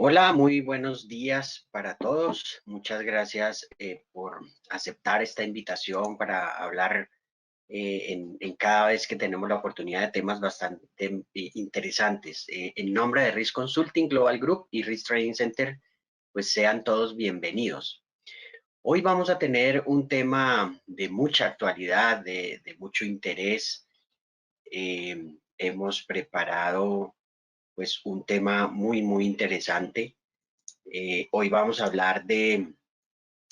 Hola, muy buenos días para todos. Muchas gracias por aceptar esta invitación para hablar en cada vez que tenemos la oportunidad de temas bastante interesantes. En nombre de Risk Consulting Global Group y Risk Training Center, pues sean todos bienvenidos. Hoy vamos a tener un tema de mucha actualidad, de mucho interés. Hemos preparado pues un tema muy interesante. Hoy vamos a hablar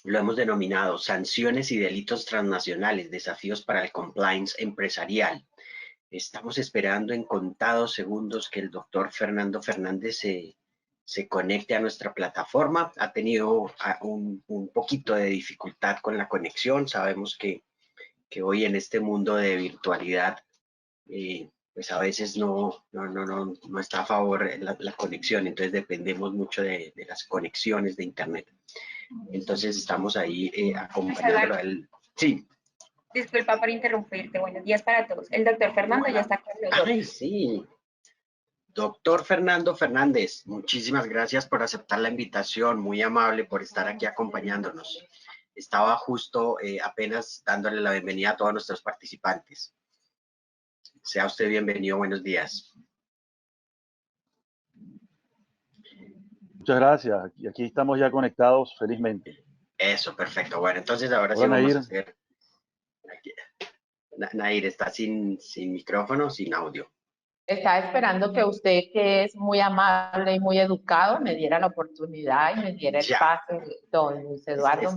lo hemos denominado sanciones y delitos transnacionales, desafíos para el compliance empresarial. Estamos esperando en contados segundos que el doctor Fernando Fernández se conecte a nuestra plataforma. Ha tenido un poquito de dificultad con la conexión. Sabemos que hoy en este mundo de virtualidad pues a veces no está a favor la conexión, entonces dependemos mucho de las conexiones de Internet. Entonces estamos ahí acompañándolo a él. Sí. Disculpa por interrumpirte. Buenos días para todos. El doctor Fernando ya Hola. está con Ay, nosotros. sí. Doctor Fernando Fernández, muchísimas gracias por aceptar la invitación, muy amable por estar aquí acompañándonos. Estaba justo apenas dándole la bienvenida a todos nuestros participantes. Sea usted bienvenido, buenos días. Muchas gracias. Y aquí estamos ya conectados felizmente. Eso, perfecto. Bueno, entonces ahora sí Hola, vamos a Nair. hacer. Aquí. Nair está sin micrófono, sin audio. Estaba esperando que usted, que es muy amable y muy educado, me diera la oportunidad y me diera el Ya. pase, don Luis Eduardo.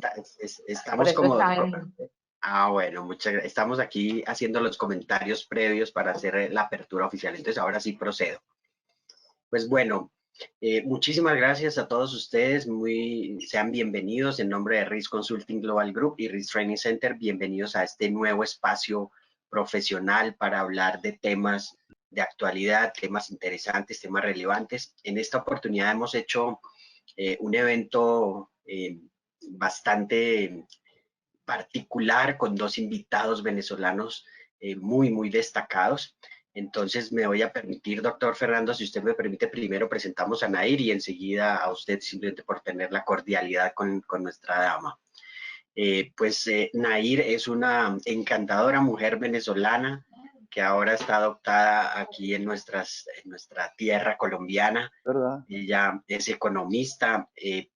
Estamos Por eso como. estaba en... Bueno, muchas gracias. Estamos aquí haciendo los comentarios previos para hacer la apertura oficial. Entonces ahora sí procedo. Pues bueno, muchísimas gracias a todos ustedes. Sean bienvenidos en nombre de Risk Consulting Global Group y Risk Training Center. Bienvenidos a este nuevo espacio profesional para hablar de temas de actualidad, temas interesantes, temas relevantes. En esta oportunidad hemos hecho un evento bastante particular con dos invitados venezolanos muy destacados. Entonces me voy a permitir, doctor Fernando, si usted me permite, primero presentamos a Nair y enseguida a usted, simplemente por tener la cordialidad con nuestra dama. Nair es una encantadora mujer venezolana que ahora está adoptada aquí en nuestra tierra colombiana. ¿Verdad? Ella es economista,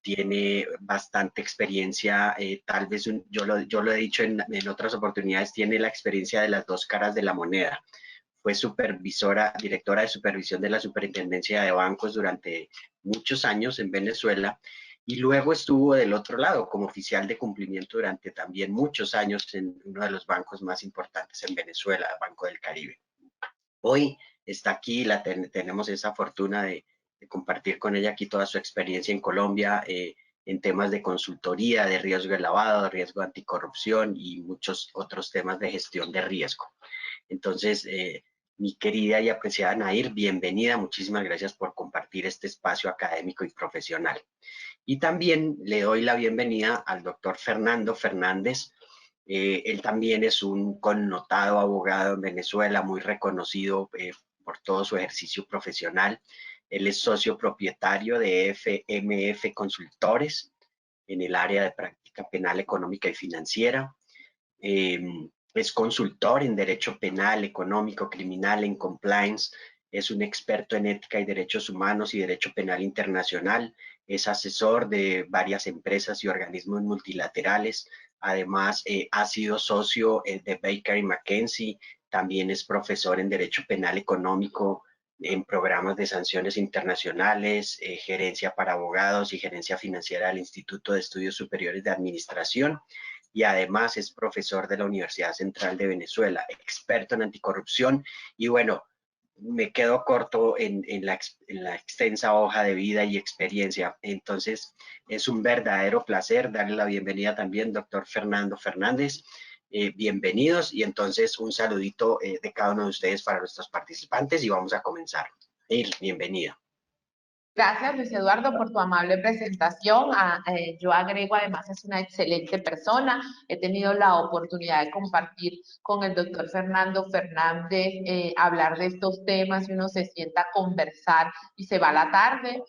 tiene bastante experiencia, tal vez yo lo he dicho en otras oportunidades, tiene la experiencia de las dos caras de la moneda. Fue directora de supervisión de la Superintendencia de Bancos durante muchos años en Venezuela y luego estuvo del otro lado como oficial de cumplimiento durante también muchos años en uno de los bancos más importantes en Venezuela, el Banco del Caribe. Hoy está aquí, tenemos esa fortuna de compartir con ella aquí toda su experiencia en Colombia en temas de consultoría, de riesgo de lavado, de riesgo de anticorrupción y muchos otros temas de gestión de riesgo. Entonces, mi querida y apreciada Nair, bienvenida, muchísimas gracias por compartir este espacio académico y profesional. Y también le doy la bienvenida al doctor Fernando Fernández. Él también es un connotado abogado en Venezuela, muy reconocido por todo su ejercicio profesional. Él es socio propietario de FMF Consultores en el área de práctica penal, económica y financiera. Es consultor en derecho penal, económico, criminal, en compliance. Es un experto en ética y derechos humanos y derecho penal internacional. Es asesor de varias empresas y organismos multilaterales. Además, ha sido socio de Baker y McKenzie. También es profesor en derecho penal económico en programas de sanciones internacionales, gerencia para abogados y gerencia financiera del Instituto de Estudios Superiores de Administración. Y además es profesor de la Universidad Central de Venezuela, experto en anticorrupción. Y bueno, me quedo corto en la extensa hoja de vida y experiencia. Entonces, es un verdadero placer darle la bienvenida también, doctor Fernando Fernández. Bienvenidos y entonces un saludito de cada uno de ustedes para nuestros participantes y vamos a comenzar. Bienvenida. Gracias, Luis Eduardo, por tu amable presentación. Yo agrego, además, es una excelente persona. He tenido la oportunidad de compartir con el doctor Fernando Fernández, hablar de estos temas y uno se sienta a conversar y se va a la tarde.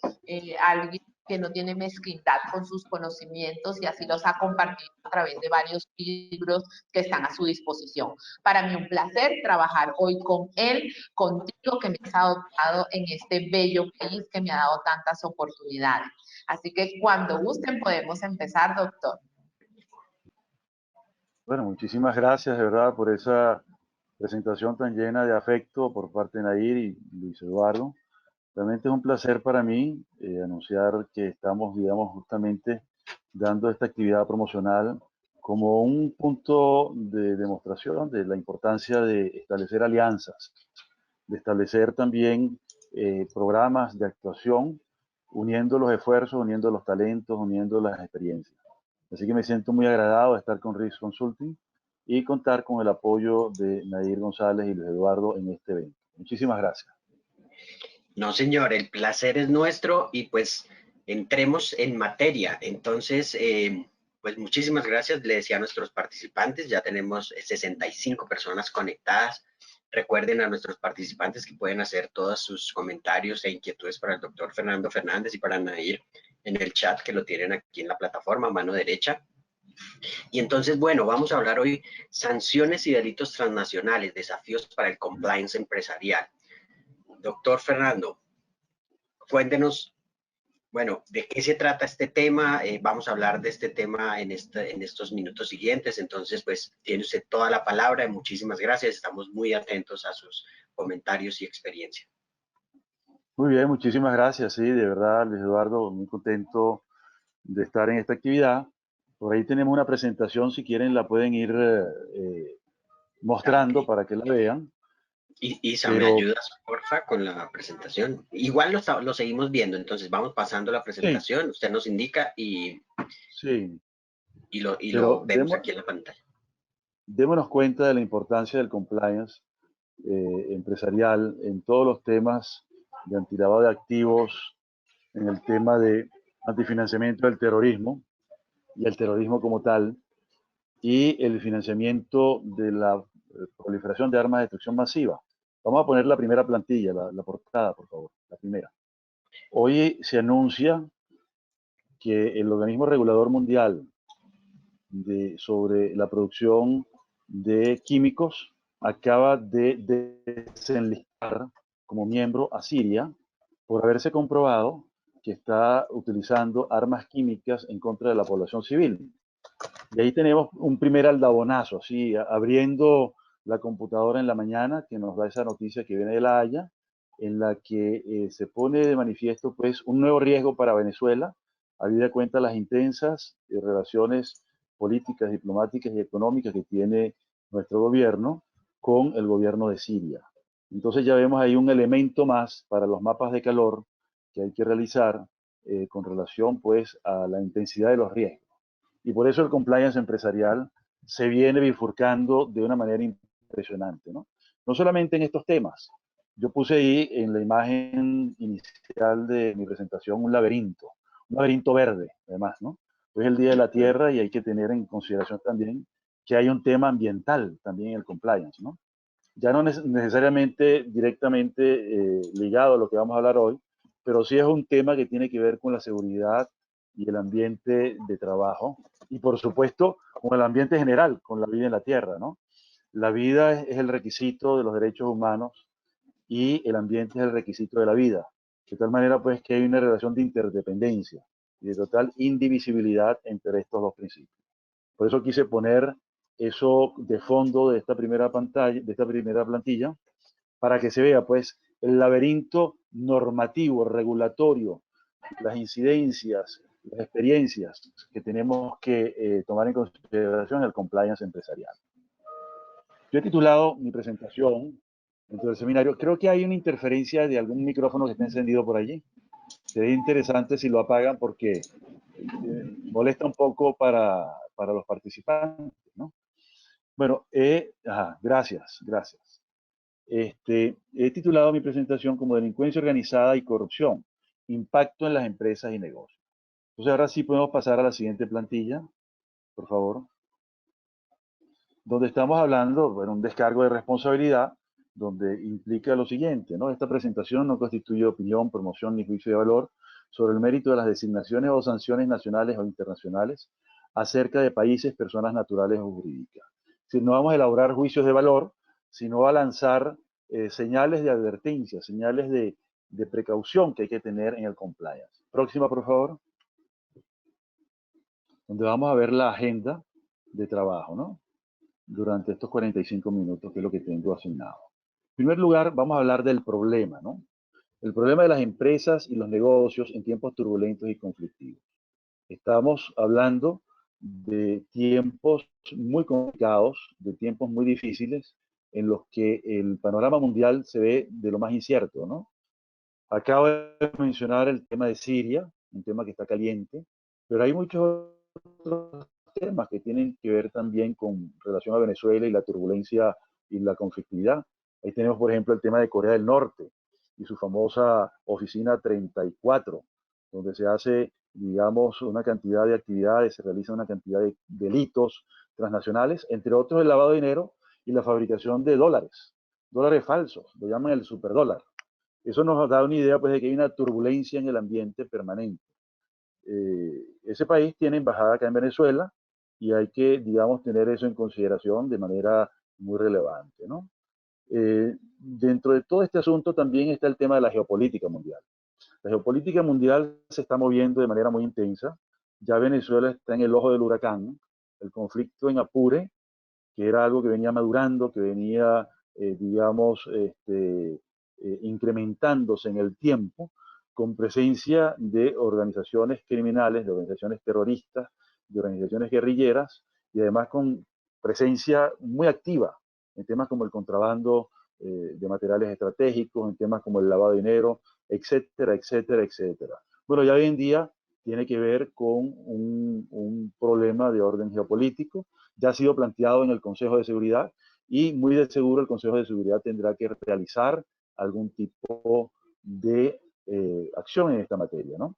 Alguien que no tiene mezquindad con sus conocimientos y así los ha compartido a través de varios libros que están a su disposición. Para mí un placer trabajar hoy con él, contigo, que me has adoptado en este bello país que me ha dado tantas oportunidades. Así que cuando gusten podemos empezar, doctor. Bueno, muchísimas gracias de verdad por esa presentación tan llena de afecto por parte de Nair y Luis Eduardo. Realmente es un placer para mí anunciar que estamos, digamos, justamente dando esta actividad promocional como un punto de demostración de la importancia de establecer alianzas, de establecer también programas de actuación, uniendo los esfuerzos, uniendo los talentos, uniendo las experiencias. Así que me siento muy agradado de estar con RIS Consulting y contar con el apoyo de Nadir González y Luis Eduardo en este evento. Muchísimas gracias. No, señor, el placer es nuestro y pues entremos en materia. Entonces, pues muchísimas gracias, le decía a nuestros participantes, ya tenemos 65 personas conectadas. Recuerden a nuestros participantes que pueden hacer todos sus comentarios e inquietudes para el doctor Fernando Fernández y para Nair en el chat que lo tienen aquí en la plataforma, mano derecha. Y entonces, bueno, vamos a hablar hoy sanciones y delitos transnacionales, desafíos para el compliance empresarial. Doctor Fernando, cuéntenos, bueno, ¿de qué se trata este tema? Vamos a hablar de este tema en estos minutos siguientes. Entonces, pues, tiene usted toda la palabra y muchísimas gracias. Estamos muy atentos a sus comentarios y experiencia. Muy bien, muchísimas gracias. Sí, de verdad, Luis Eduardo, muy contento de estar en esta actividad. Por ahí tenemos una presentación, si quieren la pueden ir mostrando para que la vean. Isa, ¿me ayudas, porfa, con la presentación? Igual lo seguimos viendo, entonces vamos pasando la presentación, sí. Usted nos indica y lo vemos aquí en la pantalla. Démonos cuenta de la importancia del compliance empresarial en todos los temas de antilavado de activos, en el tema de antifinanciamiento del terrorismo y el terrorismo como tal, y el financiamiento de la proliferación de armas de destrucción masiva. Vamos a poner la primera plantilla, la portada, por favor, la primera. Hoy se anuncia que el organismo regulador mundial sobre la producción de químicos acaba de desenlistar como miembro a Siria por haberse comprobado que está utilizando armas químicas en contra de la población civil. Y ahí tenemos un primer aldabonazo, así, abriendo la computadora en la mañana, que nos da esa noticia que viene de La Haya, en la que se pone de manifiesto pues un nuevo riesgo para Venezuela, habida cuenta las intensas relaciones políticas, diplomáticas y económicas que tiene nuestro gobierno con el gobierno de Siria. Entonces ya vemos ahí un elemento más para los mapas de calor que hay que realizar con relación pues a la intensidad de los riesgos. Y por eso el compliance empresarial se viene bifurcando de una manera impresionante, ¿no? No solamente en estos temas. Yo puse ahí en la imagen inicial de mi presentación un laberinto verde, además, ¿no? Hoy es el Día de la Tierra y hay que tener en consideración también que hay un tema ambiental también en el compliance, ¿no? Ya no necesariamente directamente ligado a lo que vamos a hablar hoy, pero sí es un tema que tiene que ver con la seguridad y el ambiente de trabajo y por supuesto con el ambiente general, con la vida en la tierra, ¿no? La vida es el requisito de los derechos humanos y el ambiente es el requisito de la vida. De tal manera pues que hay una relación de interdependencia y de total indivisibilidad entre estos dos principios. Por eso quise poner eso de fondo de esta primera pantalla, de esta primera plantilla, para que se vea pues el laberinto normativo, regulatorio, las incidencias, las experiencias que tenemos que tomar en consideración el compliance empresarial. Yo he titulado mi presentación dentro del seminario, creo que hay una interferencia de algún micrófono que está encendido por allí. Sería interesante si lo apagan porque molesta un poco para los participantes, ¿no? Bueno, gracias. He titulado mi presentación como Delincuencia Organizada y Corrupción, impacto en las empresas y negocios. Entonces ahora sí podemos pasar a la siguiente plantilla, por favor, donde estamos hablando, bueno, un descargo de responsabilidad, donde implica lo siguiente, ¿no? Esta presentación no constituye opinión, promoción ni juicio de valor sobre el mérito de las designaciones o sanciones nacionales o internacionales acerca de países, personas naturales o jurídicas. Si no vamos a elaborar juicios de valor, sino a lanzar señales de advertencia, señales de precaución que hay que tener en el compliance. Próxima, por favor. Donde vamos a ver la agenda de trabajo, ¿no? Durante estos 45 minutos, que es lo que tengo asignado. En primer lugar, vamos a hablar del problema, ¿no? El problema de las empresas y los negocios en tiempos turbulentos y conflictivos. Estamos hablando de tiempos muy complicados, de tiempos muy difíciles, en los que el panorama mundial se ve de lo más incierto, ¿no? Acabo de mencionar el tema de Siria, un tema que está caliente, pero hay muchos otros temas que tienen que ver también con relación a Venezuela y la turbulencia y la conflictividad. Ahí tenemos, por ejemplo, el tema de Corea del Norte y su famosa Oficina 34, donde se hace, digamos, una cantidad de actividades, se realiza una cantidad de delitos transnacionales, entre otros el lavado de dinero y la fabricación de dólares falsos, lo llaman el superdólar. Eso nos da una idea, pues, de que hay una turbulencia en el ambiente permanente. Ese país tiene embajada acá en Venezuela y hay que, digamos, tener eso en consideración de manera muy relevante, ¿no? Dentro de todo este asunto también está el tema de la geopolítica mundial. La geopolítica mundial se está moviendo de manera muy intensa. Ya Venezuela está en el ojo del huracán. El conflicto en Apure, que era algo que venía madurando, que venía, digamos, incrementándose en el tiempo, con presencia de organizaciones criminales, de organizaciones terroristas, de organizaciones guerrilleras, y además con presencia muy activa en temas como el contrabando de materiales estratégicos, en temas como el lavado de dinero, etcétera, etcétera, etcétera. Bueno, ya hoy en día tiene que ver con un problema de orden geopolítico, ya ha sido planteado en el Consejo de Seguridad y muy de seguro el Consejo de Seguridad tendrá que realizar algún tipo de acción en esta materia, ¿no?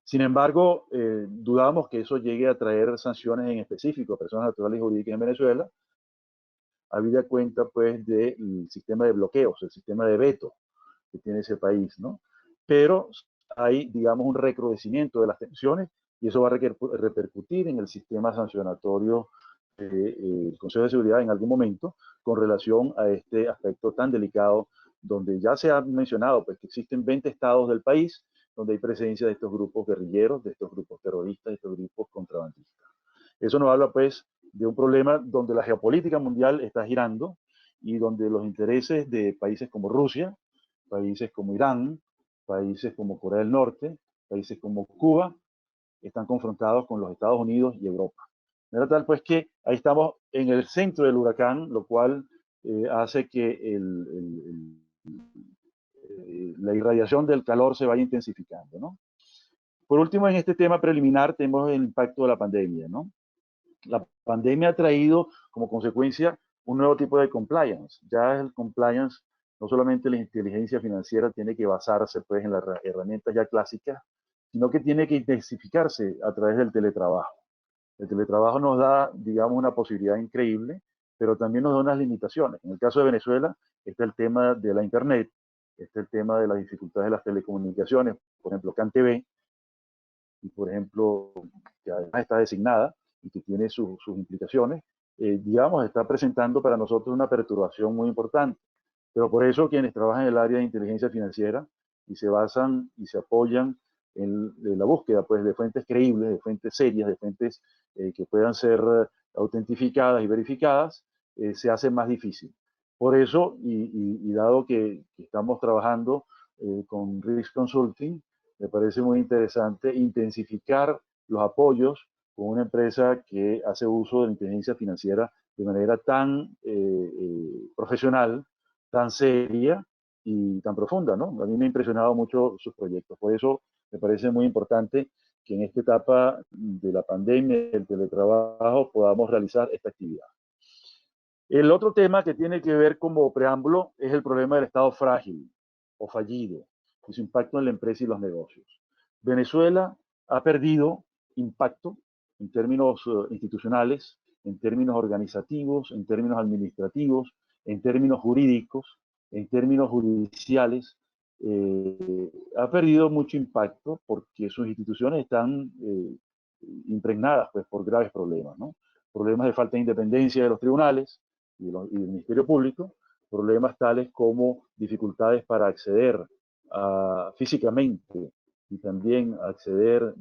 Sin embargo, dudamos que eso llegue a traer sanciones en específico a personas naturales y jurídicas en Venezuela, habida cuenta, pues, del sistema de bloqueos, el sistema de veto que tiene ese país, ¿no? Pero hay, digamos, un recrudecimiento de las tensiones y eso va a repercutir en el sistema sancionatorio del Consejo de Seguridad en algún momento con relación a este aspecto tan delicado, donde ya se ha mencionado, pues, que existen 20 estados del país donde hay presencia de estos grupos guerrilleros, de estos grupos terroristas, de estos grupos contrabandistas. Eso nos habla, pues, de un problema donde la geopolítica mundial está girando y donde los intereses de países como Rusia, países como Irán, países como Corea del Norte, países como Cuba, están confrontados con los Estados Unidos y Europa. De manera tal, pues, que ahí estamos en el centro del huracán, lo cual hace que la irradiación del calor se vaya intensificando, ¿no? Por último, en este tema preliminar tenemos el impacto de la pandemia, ¿no? La pandemia ha traído como consecuencia un nuevo tipo de compliance. Ya el compliance, no solamente la inteligencia financiera tiene que basarse, pues, en las herramientas ya clásicas, sino que tiene que intensificarse a través del teletrabajo. El teletrabajo nos da, digamos, una posibilidad increíble, pero también nos da unas limitaciones. En el caso de Venezuela está el tema de la Internet, está el tema de las dificultades de las telecomunicaciones, por ejemplo, CanTV, y por ejemplo, que además está designada y que tiene sus implicaciones, digamos, está presentando para nosotros una perturbación muy importante. Pero por eso quienes trabajan en el área de inteligencia financiera y se basan y se apoyan en la búsqueda, pues, de fuentes creíbles, de fuentes serias, de fuentes que puedan ser autentificadas y verificadas, se hace más difícil. Por eso, y dado que estamos trabajando con Risk Consulting, me parece muy interesante intensificar los apoyos con una empresa que hace uso de la inteligencia financiera de manera tan profesional, tan seria y tan profunda, ¿no? A mí me ha impresionado mucho sus proyectos. Por eso me parece muy importante que en esta etapa de la pandemia, el teletrabajo, podamos realizar esta actividad. El otro tema que tiene que ver como preámbulo es el problema del Estado frágil o fallido. y su impacto en la empresa y los negocios. Venezuela ha perdido impacto en términos institucionales, en términos organizativos, en términos administrativos, en términos jurídicos, en términos judiciales. Ha perdido mucho impacto porque sus instituciones están impregnadas pues, por graves problemas, ¿no? Problemas de falta de independencia de los tribunales y del Ministerio Público, problemas tales como dificultades para acceder físicamente y también acceder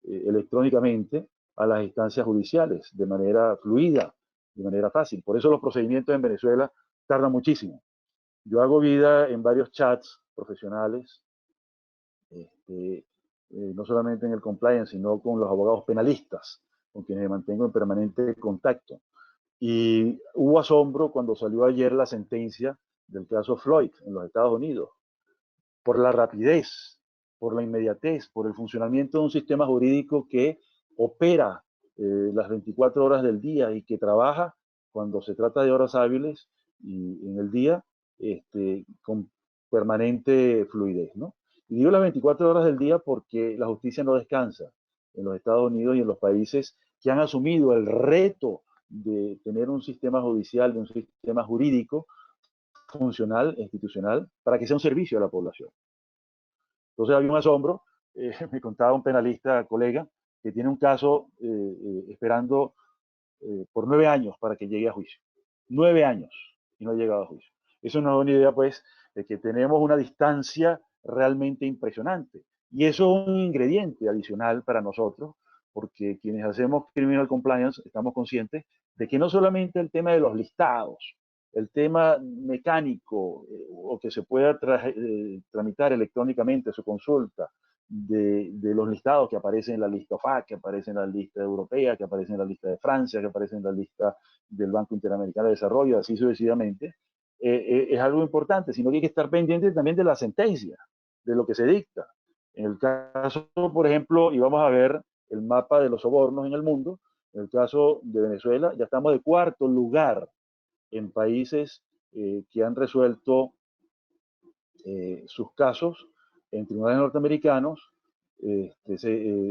electrónicamente a las instancias judiciales de manera fluida, de manera fácil. Por eso los procedimientos en Venezuela tardan muchísimo. Yo hago vida en varios chats profesionales, no solamente en el compliance, sino con los abogados penalistas, con quienes me mantengo en permanente contacto. Y hubo asombro cuando salió ayer la sentencia del caso Floyd en los Estados Unidos, por la rapidez, por la inmediatez, por el funcionamiento de un sistema jurídico que opera las 24 horas del día y que trabaja cuando se trata de horas hábiles y en el día con permanente fluidez, ¿no? Y digo las 24 horas del día porque la justicia no descansa en los Estados Unidos y en los países que han asumido el reto de tener un sistema judicial, de un sistema jurídico funcional e institucional para que sea un servicio a la población. Entonces había un asombro, me contaba un penalista colega que tiene un caso esperando por 9 años para que llegue a juicio. 9 años y no ha llegado a juicio. Eso nos da una idea pues de que tenemos una distancia realmente impresionante. Y eso es un ingrediente adicional para nosotros, porque quienes hacemos criminal compliance estamos conscientes de que no solamente el tema de los listados, el tema mecánico o que se pueda tramitar electrónicamente su consulta de los listados que aparecen en la lista OFAC, que aparecen en la lista europea, que aparecen en la lista de Francia, que aparecen en la lista del Banco Interamericano de Desarrollo, así sucesivamente, es algo importante, sino que hay que estar pendiente también de la sentencia, de lo que se dicta. En el caso, por ejemplo, y vamos a ver el mapa de los sobornos en el mundo, en el caso de Venezuela, ya estamos de 4º lugar en países que han resuelto sus casos en tribunales norteamericanos,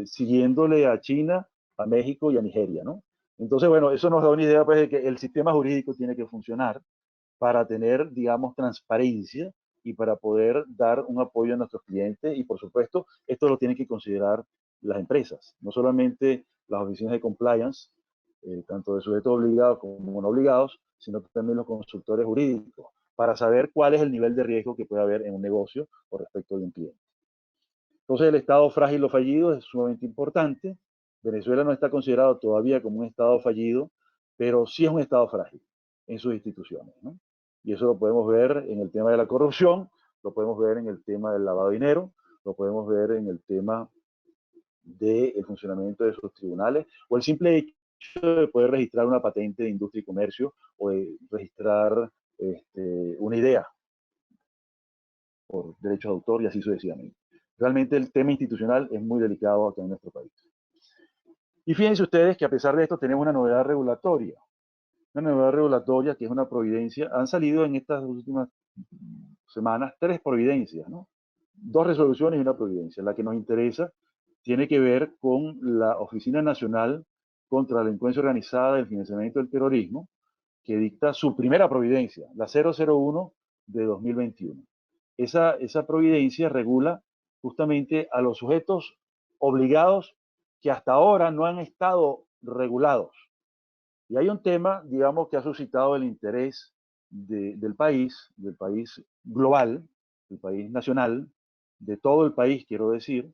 siguiéndole a China, a México y a Nigeria, ¿no? Entonces, bueno, eso nos da una idea pues, de que el sistema jurídico tiene que funcionar para tener, digamos, transparencia y para poder dar un apoyo a nuestros clientes. Y, por supuesto, esto lo tienen que considerar las empresas, no solamente las oficinas de compliance, tanto de sujetos obligados como no obligados, sino también los consultores jurídicos, para saber cuál es el nivel de riesgo que puede haber en un negocio con respecto de un cliente. Entonces, el estado frágil o fallido es sumamente importante. Venezuela no está considerado todavía como un estado fallido, pero sí es un estado frágil en sus instituciones, ¿no? Y eso lo podemos ver en el tema de la corrupción, lo podemos ver en el tema del lavado de dinero, lo podemos ver en el tema del funcionamiento de sus tribunales, o el simple hecho de poder registrar una patente de industria y comercio, o de registrar una idea por derechos de autor y así sucesivamente. Realmente el tema institucional es muy delicado acá en nuestro país. Y fíjense ustedes que a pesar de esto tenemos una novedad regulatoria. Una novedad regulatoria que es una providencia. Han salido en estas últimas semanas 3 providencias, ¿no? 2 resoluciones y una providencia. La que nos interesa tiene que ver con la Oficina Nacional contra la Delincuencia Organizada y el Financiamiento del Terrorismo, que dicta su primera providencia, la 001 de 2021. Esa providencia regula justamente a los sujetos obligados que hasta ahora no han estado regulados. Y hay un tema, digamos, que ha suscitado el interés del país global, del país nacional, de todo el país, quiero decir,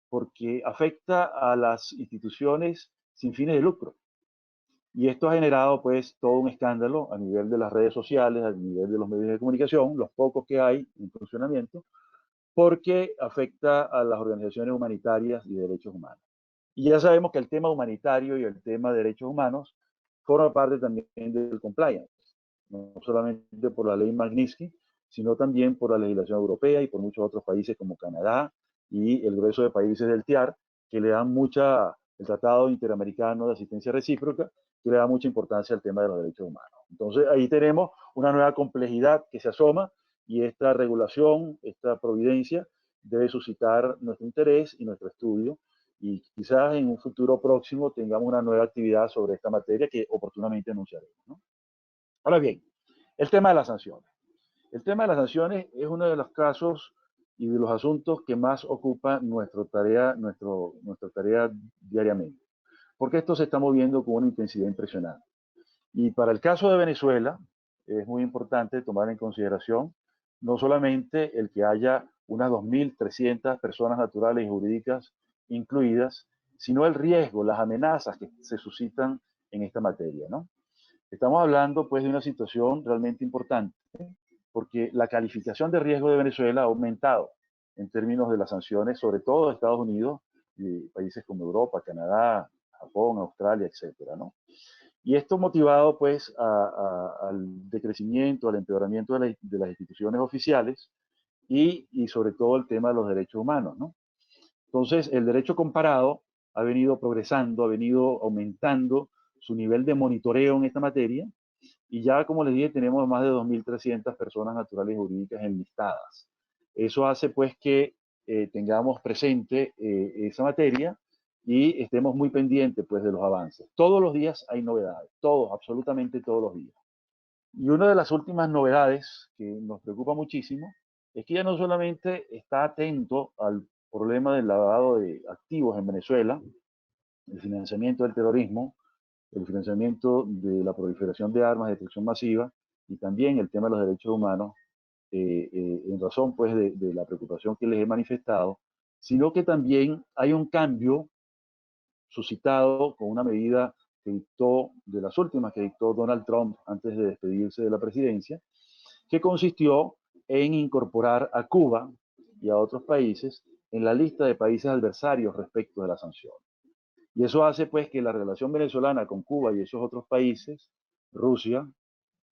porque afecta a las instituciones sin fines de lucro. Y esto ha generado, pues, todo un escándalo a nivel de las redes sociales, a nivel de los medios de comunicación, los pocos que hay en funcionamiento, porque afecta a las organizaciones humanitarias y de derechos humanos. Y ya sabemos que el tema humanitario y el tema de derechos humanos forma parte también del compliance, no solamente por la ley Magnitsky, sino también por la legislación europea y por muchos otros países como Canadá y el grueso de países del TIAR, que le dan el Tratado Interamericano de Asistencia Recíproca, que le da mucha importancia al tema de los derechos humanos. Entonces ahí tenemos una nueva complejidad que se asoma y esta regulación, esta providencia, debe suscitar nuestro interés y nuestro estudio, y quizás en un futuro próximo tengamos una nueva actividad sobre esta materia que oportunamente anunciaremos, ¿no? Ahora bien, el tema de las sanciones. El tema de las sanciones es uno de los casos y de los asuntos que más ocupa nuestra tarea diariamente, porque esto se está moviendo con una intensidad impresionante. Y para el caso de Venezuela, es muy importante tomar en consideración no solamente el que haya unas 2.300 personas naturales y jurídicas incluidas, sino el riesgo, las amenazas que se suscitan en esta materia, ¿no? Estamos hablando pues de una situación realmente importante, porque la calificación de riesgo de Venezuela ha aumentado en términos de las sanciones, sobre todo de Estados Unidos y países como Europa, Canadá, Japón, Australia, etcétera, ¿no? Y esto motivado pues al decrecimiento, al empeoramiento de las instituciones oficiales y sobre todo el tema de los derechos humanos, ¿no? Entonces, el derecho comparado ha venido progresando, ha venido aumentando su nivel de monitoreo en esta materia, y ya, como les dije, tenemos más de 2.300 personas naturales y jurídicas enlistadas. Eso hace pues que tengamos presente esa materia y estemos muy pendientes pues de los avances. Todos los días hay novedades, todos, absolutamente todos los días. Y una de las últimas novedades que nos preocupa muchísimo es que ya no solamente está atento al problema del lavado de activos en Venezuela, el financiamiento del terrorismo, el financiamiento de la proliferación de armas de destrucción masiva y también el tema de los derechos humanos, en razón pues de la preocupación que les he manifestado, sino que también hay un cambio suscitado con una medida que dictó, de las últimas que dictó Donald Trump antes de despedirse de la presidencia, que consistió en incorporar a Cuba y a otros países en la lista de países adversarios respecto de la sanción. Y eso hace pues que la relación venezolana con Cuba y esos otros países, Rusia,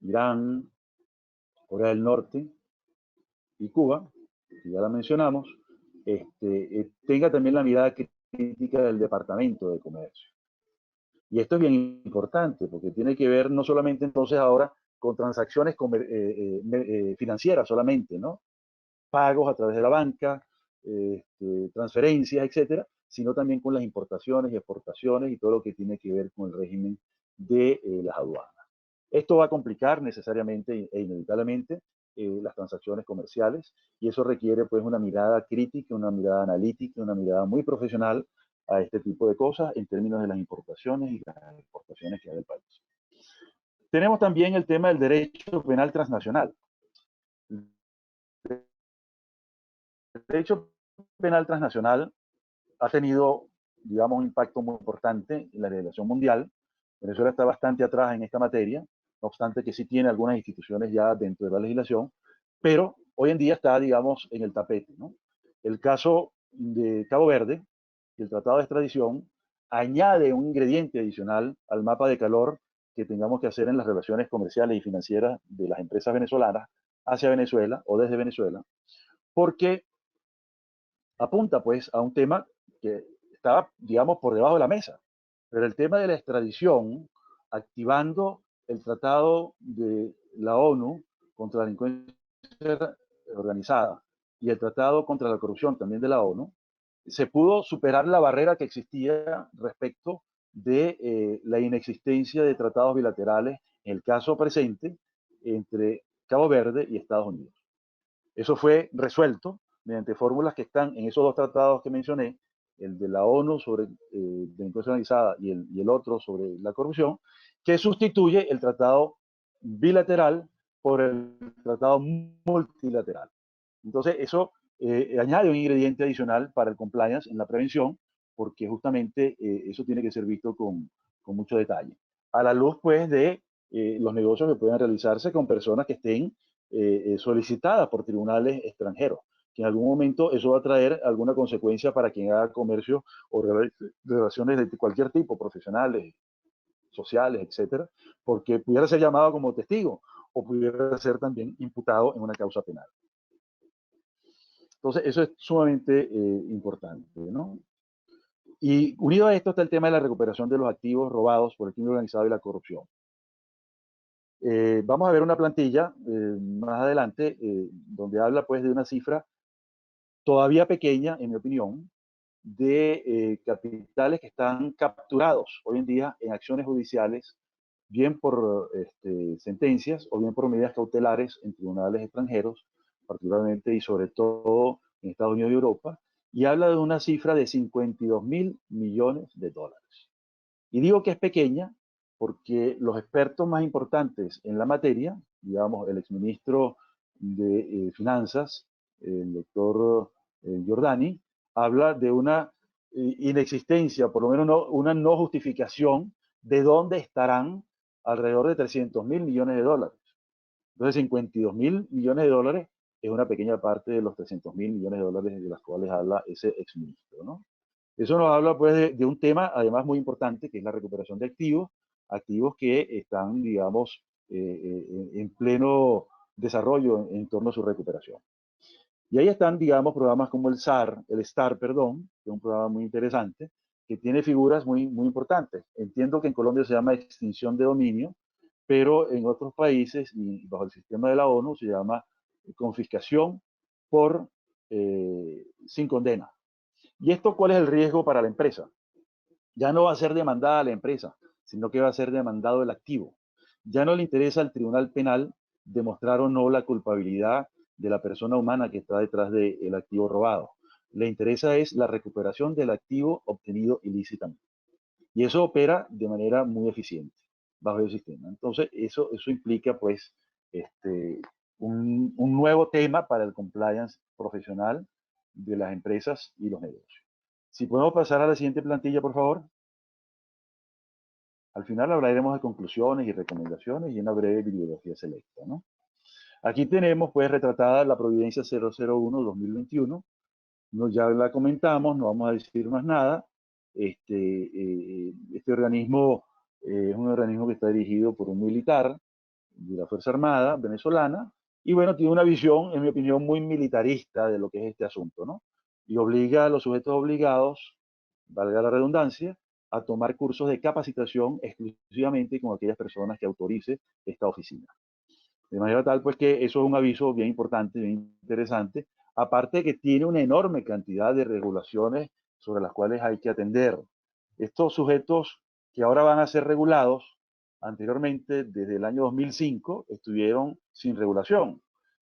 Irán, Corea del Norte y Cuba, que ya la mencionamos, tenga también la mirada crítica del Departamento de Comercio. Y esto es bien importante porque tiene que ver no solamente entonces ahora con transacciones financieras solamente, ¿no? Pagos a través de la banca, transferencias, etcétera, sino también con las importaciones y exportaciones y todo lo que tiene que ver con el régimen de las aduanas. Esto va a complicar necesariamente e inevitablemente las transacciones comerciales, y eso requiere pues una mirada crítica, una mirada analítica, una mirada muy profesional a este tipo de cosas en términos de las importaciones y las exportaciones que hay del país. Tenemos también el tema del derecho penal transnacional. El derecho penal transnacional ha tenido, digamos, un impacto muy importante en la legislación mundial. Venezuela está bastante atrás en esta materia, no obstante que sí tiene algunas instituciones ya dentro de la legislación, pero hoy en día está, digamos, en el tapete, ¿no? El caso de Cabo Verde y el Tratado de Extradición añade un ingrediente adicional al mapa de calor que tengamos que hacer en las relaciones comerciales y financieras de las empresas venezolanas hacia Venezuela o desde Venezuela, porque apunta pues a un tema que estaba, digamos, por debajo de la mesa. Pero el tema de la extradición, activando el tratado de la ONU contra la delincuencia organizada y el tratado contra la corrupción también de la ONU, se pudo superar la barrera que existía respecto de la inexistencia de tratados bilaterales en el caso presente entre Cabo Verde y Estados Unidos. Eso fue resuelto mediante fórmulas que están en esos dos tratados que mencioné, el de la ONU sobre delincuencia organizada y el otro sobre la corrupción, que sustituye el tratado bilateral por el tratado multilateral. Entonces, eso añade un ingrediente adicional para el compliance en la prevención, porque justamente eso tiene que ser visto con mucho detalle. A la luz, pues, de los negocios que pueden realizarse con personas que estén solicitadas por tribunales extranjeros, que en algún momento eso va a traer alguna consecuencia para quien haga comercio o relaciones de cualquier tipo, profesionales, sociales, etcétera, porque pudiera ser llamado como testigo o pudiera ser también imputado en una causa penal. Entonces, eso es sumamente importante, ¿no? Y unido a esto está el tema de la recuperación de los activos robados por el crimen organizado y la corrupción. Vamos a ver una plantilla más adelante donde habla pues de una cifra todavía pequeña, en mi opinión, de capitales que están capturados hoy en día en acciones judiciales, bien por sentencias o bien por medidas cautelares en tribunales extranjeros, particularmente y sobre todo en Estados Unidos y Europa, y habla de una cifra de 52.000 millones de dólares. Y digo que es pequeña porque los expertos más importantes en la materia, digamos el exministro de Finanzas, el doctor Giordani, habla de una inexistencia, por lo menos una no justificación de dónde estarán alrededor de 300.000 millones de dólares. Entonces, 52.000 millones de dólares es una pequeña parte de los 300.000 millones de dólares de las cuales habla ese exministro, ¿no? Eso nos habla pues de un tema además muy importante que es la recuperación de activos, activos que están, digamos, en pleno desarrollo en torno a su recuperación. Y ahí están, digamos, programas como el STAR, perdón, que es un programa muy interesante, que tiene figuras muy, muy importantes. Entiendo que en Colombia se llama extinción de dominio, pero en otros países y bajo el sistema de la ONU se llama confiscación por sin condena. ¿Y esto cuál es el riesgo para la empresa? Ya no va a ser demandada la empresa, sino que va a ser demandado el activo. Ya no le interesa al tribunal penal demostrar o no la culpabilidad de la persona humana que está detrás del activo robado. Le interesa es la recuperación del activo obtenido ilícitamente. Y eso opera de manera muy eficiente bajo el sistema. Entonces, eso implica pues un nuevo tema para el compliance profesional de las empresas y los negocios. Si podemos pasar a la siguiente plantilla, por favor. Al final hablaremos de conclusiones y recomendaciones y una breve bibliografía selecta, ¿no? Aquí tenemos pues retratada la Providencia 001-2021. Ya la comentamos, no vamos a decir más nada. Este organismo es un organismo que está dirigido por un militar de la Fuerza Armada venezolana y bueno, tiene una visión, en mi opinión, muy militarista de lo que es este asunto, ¿no? Y obliga a los sujetos obligados, valga la redundancia, a tomar cursos de capacitación exclusivamente con aquellas personas que autorice esta oficina. De manera tal, pues que eso es un aviso bien importante, bien interesante, aparte de que tiene una enorme cantidad de regulaciones sobre las cuales hay que atender. Estos sujetos que ahora van a ser regulados, anteriormente, desde el año 2005, estuvieron sin regulación.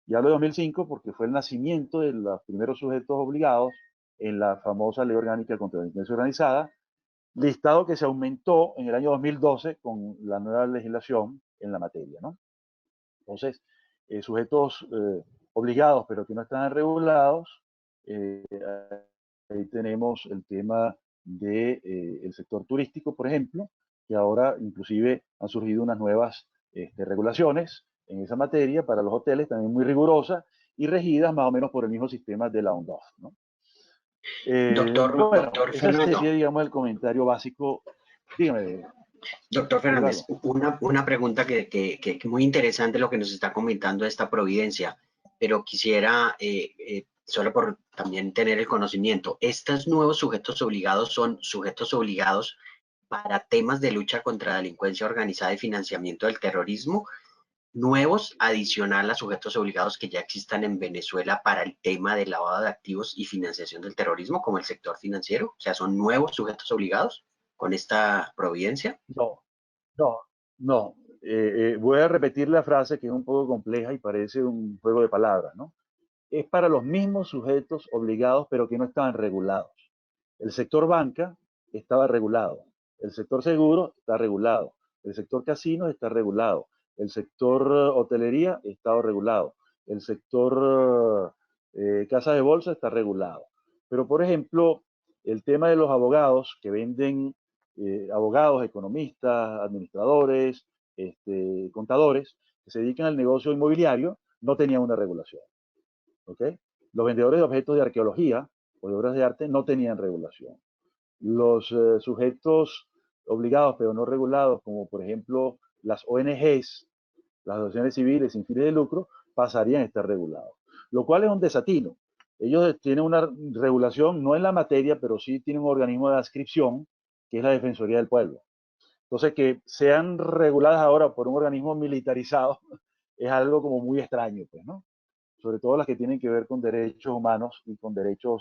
Y hablo de 2005 porque fue el nacimiento de los primeros sujetos obligados en la famosa Ley Orgánica contra la Delincuencia Organizada, listado que se aumentó en el año 2012 con la nueva legislación en la materia, ¿no? Entonces, sujetos obligados pero que no están regulados, ahí tenemos el tema del sector turístico, por ejemplo, que ahora inclusive han surgido unas nuevas regulaciones en esa materia para los hoteles, también muy rigurosas y regidas más o menos por el mismo sistema de la ONDOF, ¿no? Doctor ese Fernando. sería, digamos, el comentario básico. Dígame. Doctor Fernández, una pregunta que muy interesante lo que nos está comentando esta Providencia, pero quisiera, solo por también tener el conocimiento, ¿estos nuevos sujetos obligados son sujetos obligados para temas de lucha contra la delincuencia organizada y financiamiento del terrorismo, nuevos adicional a sujetos obligados que ya existan en Venezuela para el tema de lavado de activos y financiación del terrorismo, como el sector financiero? O sea, ¿son nuevos sujetos obligados con esta Providencia? No, no, no. Voy a repetir la frase que es un poco compleja y parece un juego de palabras, ¿no? Es para los mismos sujetos obligados, pero que no estaban regulados. El sector banca estaba regulado, el sector seguro está regulado, el sector casino está regulado, el sector hotelería está regulado, el sector casa de bolsa está regulado. Pero, por ejemplo, el tema de los abogados que venden, abogados, economistas, administradores, contadores, que se dedican al negocio inmobiliario, no tenían una regulación. ¿Okay? Los vendedores de objetos de arqueología o de obras de arte no tenían regulación. Los sujetos obligados pero no regulados, como por ejemplo las ONGs, las asociaciones civiles sin fines de lucro, pasarían a estar regulados. Lo cual es un desatino. Ellos tienen una regulación, no en la materia, pero sí tienen un organismo de adscripción, que es la Defensoría del Pueblo. Entonces, que sean reguladas ahora por un organismo militarizado es algo como muy extraño, pues, ¿no? Sobre todo las que tienen que ver con derechos humanos y con derecho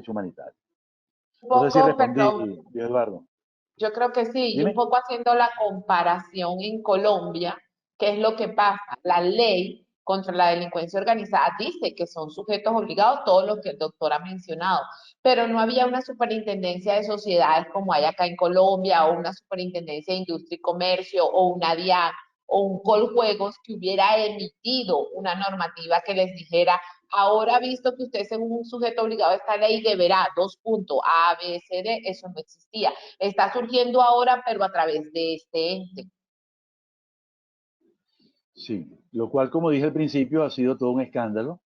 humanitario. Un No sé si poco, respondí, perdón, Eduardo. yo creo que sí, y un Dime. poco haciendo la comparación en Colombia, ¿qué es lo que pasa? La ley contra la delincuencia organizada dice que son sujetos obligados todos los que el doctor ha mencionado, pero no había una superintendencia de sociedades como hay acá en Colombia, o una superintendencia de industria y comercio, o una DIAN, o un Coljuegos que hubiera emitido una normativa que les dijera: ahora, visto que usted es un sujeto obligado a esta ley, deberá, dos puntos, A, B, C, D, eso no existía. Está surgiendo ahora, pero a través de este ente. Sí, lo cual, como dije al principio, ha sido todo un escándalo,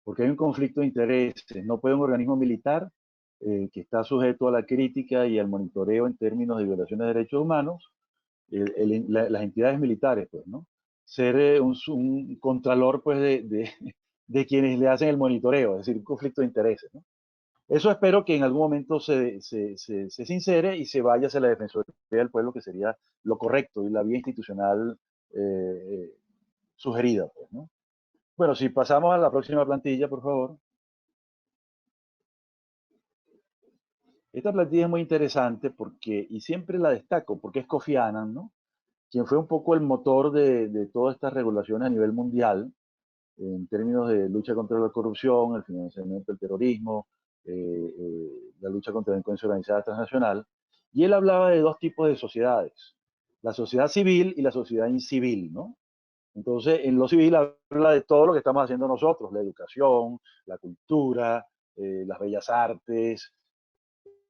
porque hay un conflicto de intereses. No puede un organismo militar que está sujeto a la crítica y al monitoreo en términos de violaciones de derechos humanos, las entidades militares, pues, ¿no? Ser un contralor, pues, de quienes le hacen el monitoreo, es decir, un conflicto de intereses, ¿no? Eso espero que en algún momento se sincere y se vaya hacia la Defensoría del Pueblo, que sería lo correcto y la vía institucional eh, sugerida, pues, ¿no? Bueno, si pasamos a la próxima plantilla, por favor. Esta plantilla es muy interesante porque, y siempre la destaco, porque es Kofi Annan, ¿no? Quien fue un poco el motor de todas estas regulaciones a nivel mundial, en términos de lucha contra la corrupción, el financiamiento del terrorismo, la lucha contra la delincuencia organizada transnacional. Y él hablaba de dos tipos de sociedades, la sociedad civil y la sociedad incivil, ¿no? Entonces, en lo civil habla de todo lo que estamos haciendo nosotros, la educación, la cultura, las bellas artes,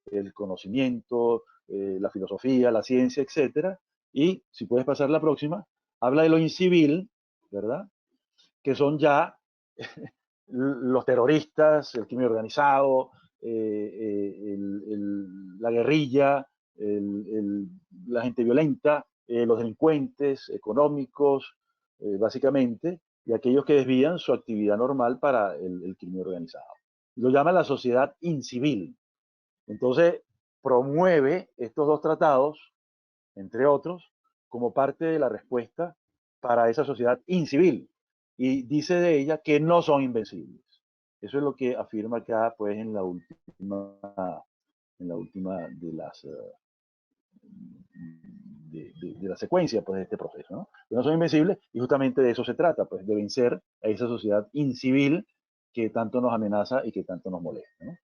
el conocimiento, la filosofía, la ciencia, etcétera. Y si puedes pasar la próxima, habla de lo incivil, ¿verdad? Que son ya los terroristas, el crimen organizado, la guerrilla, la gente violenta, los delincuentes económicos, básicamente, y aquellos que desvían su actividad normal para el crimen organizado. Lo llama la sociedad incivil. Entonces, promueve estos dos tratados, entre otros, como parte de la respuesta para esa sociedad incivil. Y dice de ella que no son invencibles. Eso es lo que afirma acá, pues, en la última de la secuencia, pues, de este proceso, ¿no? Que no son invencibles, y justamente de eso se trata, pues, de vencer a esa sociedad incivil que tanto nos amenaza y que tanto nos molesta, ¿no?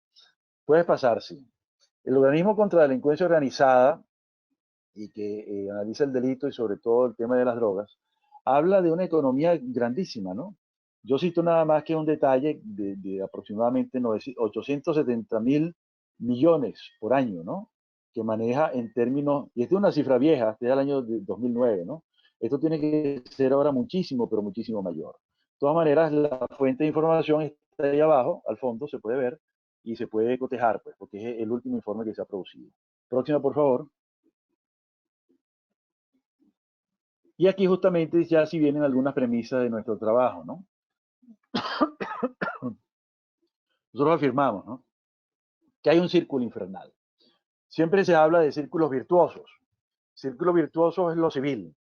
Puedes pasar, sí. El organismo contra la delincuencia organizada y que analiza el delito y sobre todo el tema de las drogas, habla de una economía grandísima, ¿no? Yo cito nada más que un detalle de aproximadamente 870.000 millones por año, ¿no? Que maneja en términos, y esta es una cifra vieja, este es el año 2009, ¿no? Esto tiene que ser ahora muchísimo, pero muchísimo mayor. De todas maneras, la fuente de información está ahí abajo, al fondo, se puede ver y se puede cotejar, pues, porque es el último informe que se ha producido. Próxima, por favor. Y aquí justamente ya si vienen algunas premisas de nuestro trabajo, ¿no? Nosotros afirmamos, ¿no? Que hay un círculo infernal. Siempre se habla de círculos virtuosos. Círculo virtuoso es lo civil,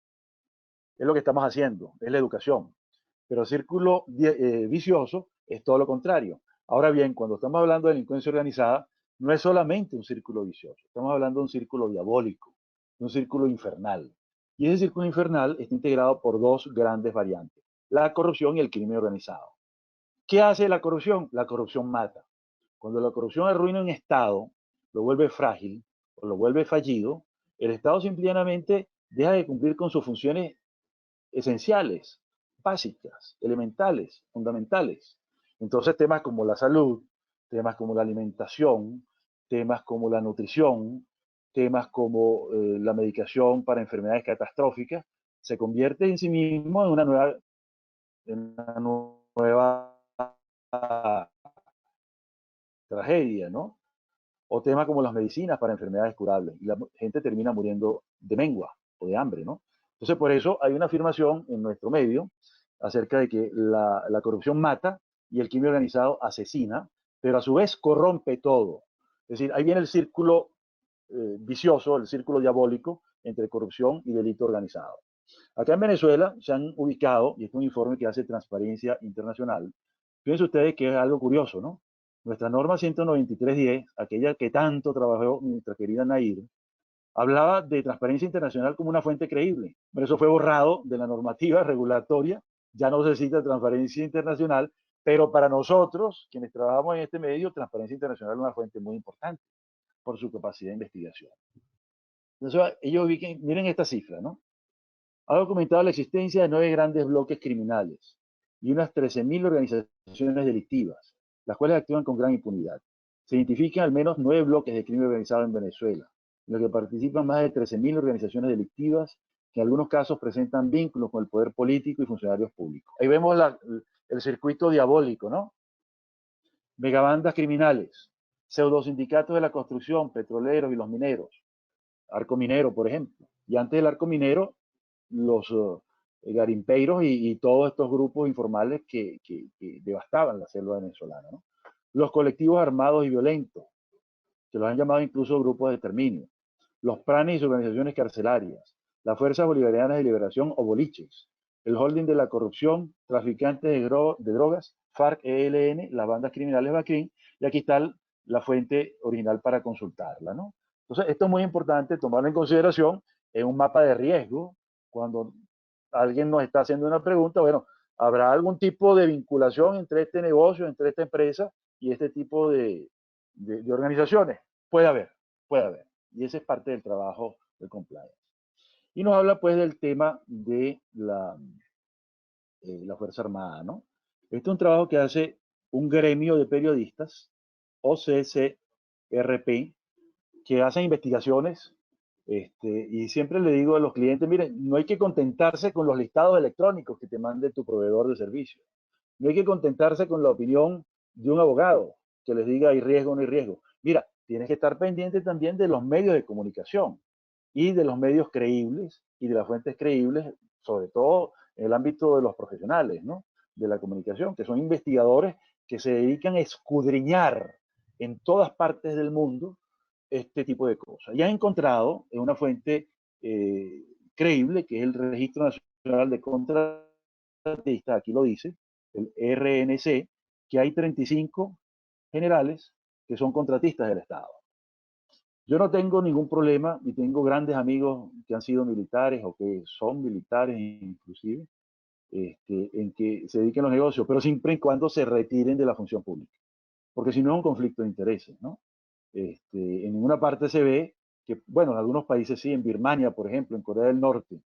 es lo que estamos haciendo, es la educación. Pero círculo vicioso es todo lo contrario. Ahora bien, cuando estamos hablando de delincuencia organizada, no es solamente un círculo vicioso, estamos hablando de un círculo diabólico, un círculo infernal. Y ese círculo infernal está integrado por dos grandes variantes, la corrupción y el crimen organizado. ¿Qué hace la corrupción? La corrupción mata. Cuando la corrupción arruina un Estado, lo vuelve frágil o lo vuelve fallido, el Estado simplemente deja de cumplir con sus funciones esenciales, básicas, elementales, fundamentales. Entonces temas como la salud, temas como la alimentación, temas como la nutrición, temas como la medicación para enfermedades catastróficas, se convierte en sí mismo en una nueva tragedia, ¿no? O temas como las medicinas para enfermedades curables. Y la gente termina muriendo de mengua o de hambre, ¿no? Entonces, por eso hay una afirmación en nuestro medio acerca de que la corrupción mata y el crimen organizado asesina, pero a su vez corrompe todo. Es decir, ahí viene el círculo vicioso, el círculo diabólico, entre corrupción y delito organizado. Acá en Venezuela se han ubicado, y este es un informe que hace Transparencia Internacional, fíjense ustedes que es algo curioso, ¿no? Nuestra norma 193.10, aquella que tanto trabajó nuestra querida Nair, hablaba de transparencia internacional como una fuente creíble, pero eso fue borrado de la normativa regulatoria, ya no se cita transparencia internacional, pero para nosotros, quienes trabajamos en este medio, transparencia internacional es una fuente muy importante por su capacidad de investigación. Entonces, ellos miren esta cifra, ¿no? Ha documentado la existencia de 9 grandes bloques criminales y unas 13.000 organizaciones delictivas, las cuales actúan con gran impunidad. Se identifican al menos 9 bloques de crimen organizado en Venezuela, en los que participan más de 13.000 organizaciones delictivas que en algunos casos presentan vínculos con el poder político y funcionarios públicos. Ahí vemos el circuito diabólico, ¿no? Megabandas criminales, pseudosindicatos de la construcción, petroleros y los mineros, arco minero, por ejemplo. Y antes del arco minero, los garimpeiros y todos estos grupos informales que devastaban la selva venezolana, ¿no? Los colectivos armados y violentos, que los han llamado incluso grupos de exterminio, los planes y sus organizaciones carcelarias, las Fuerzas Bolivarianas de Liberación o boliches, el holding de la corrupción, traficantes de drogas, FARC-ELN, las bandas criminales BACRIM, y aquí está la fuente original para consultarla, ¿no? Entonces, esto es muy importante tomarlo en consideración en un mapa de riesgo. Cuando alguien nos está haciendo una pregunta, bueno, ¿habrá algún tipo de vinculación entre este negocio, entre esta empresa y este tipo de organizaciones? Puede haber, puede haber. Y ese es parte del trabajo de compliance. Y nos habla pues del tema de la Fuerza Armada, ¿no? Este es un trabajo que hace un gremio de periodistas, OCCRP, que hacen investigaciones, y siempre le digo a los clientes, miren, no hay que contentarse con los listados electrónicos que te mande tu proveedor de servicio. No hay que contentarse con la opinión de un abogado que les diga hay riesgo o no hay riesgo. Mira, tienes que estar pendiente también de los medios de comunicación y de los medios creíbles y de las fuentes creíbles, sobre todo en el ámbito de los profesionales, ¿no? De la comunicación, que son investigadores que se dedican a escudriñar en todas partes del mundo este tipo de cosas. Y han encontrado en una fuente creíble, que es el Registro Nacional de Contratistas, aquí lo dice, el RNC, que hay 35 generales que son contratistas del Estado. Yo no tengo ningún problema y tengo grandes amigos que han sido militares o que son militares inclusive, en que se dediquen a los negocios, pero siempre y cuando se retiren de la función pública, porque si no es un conflicto de intereses, ¿no? En ninguna parte se ve que, bueno, en algunos países sí, en Birmania, por ejemplo, en Corea del Norte,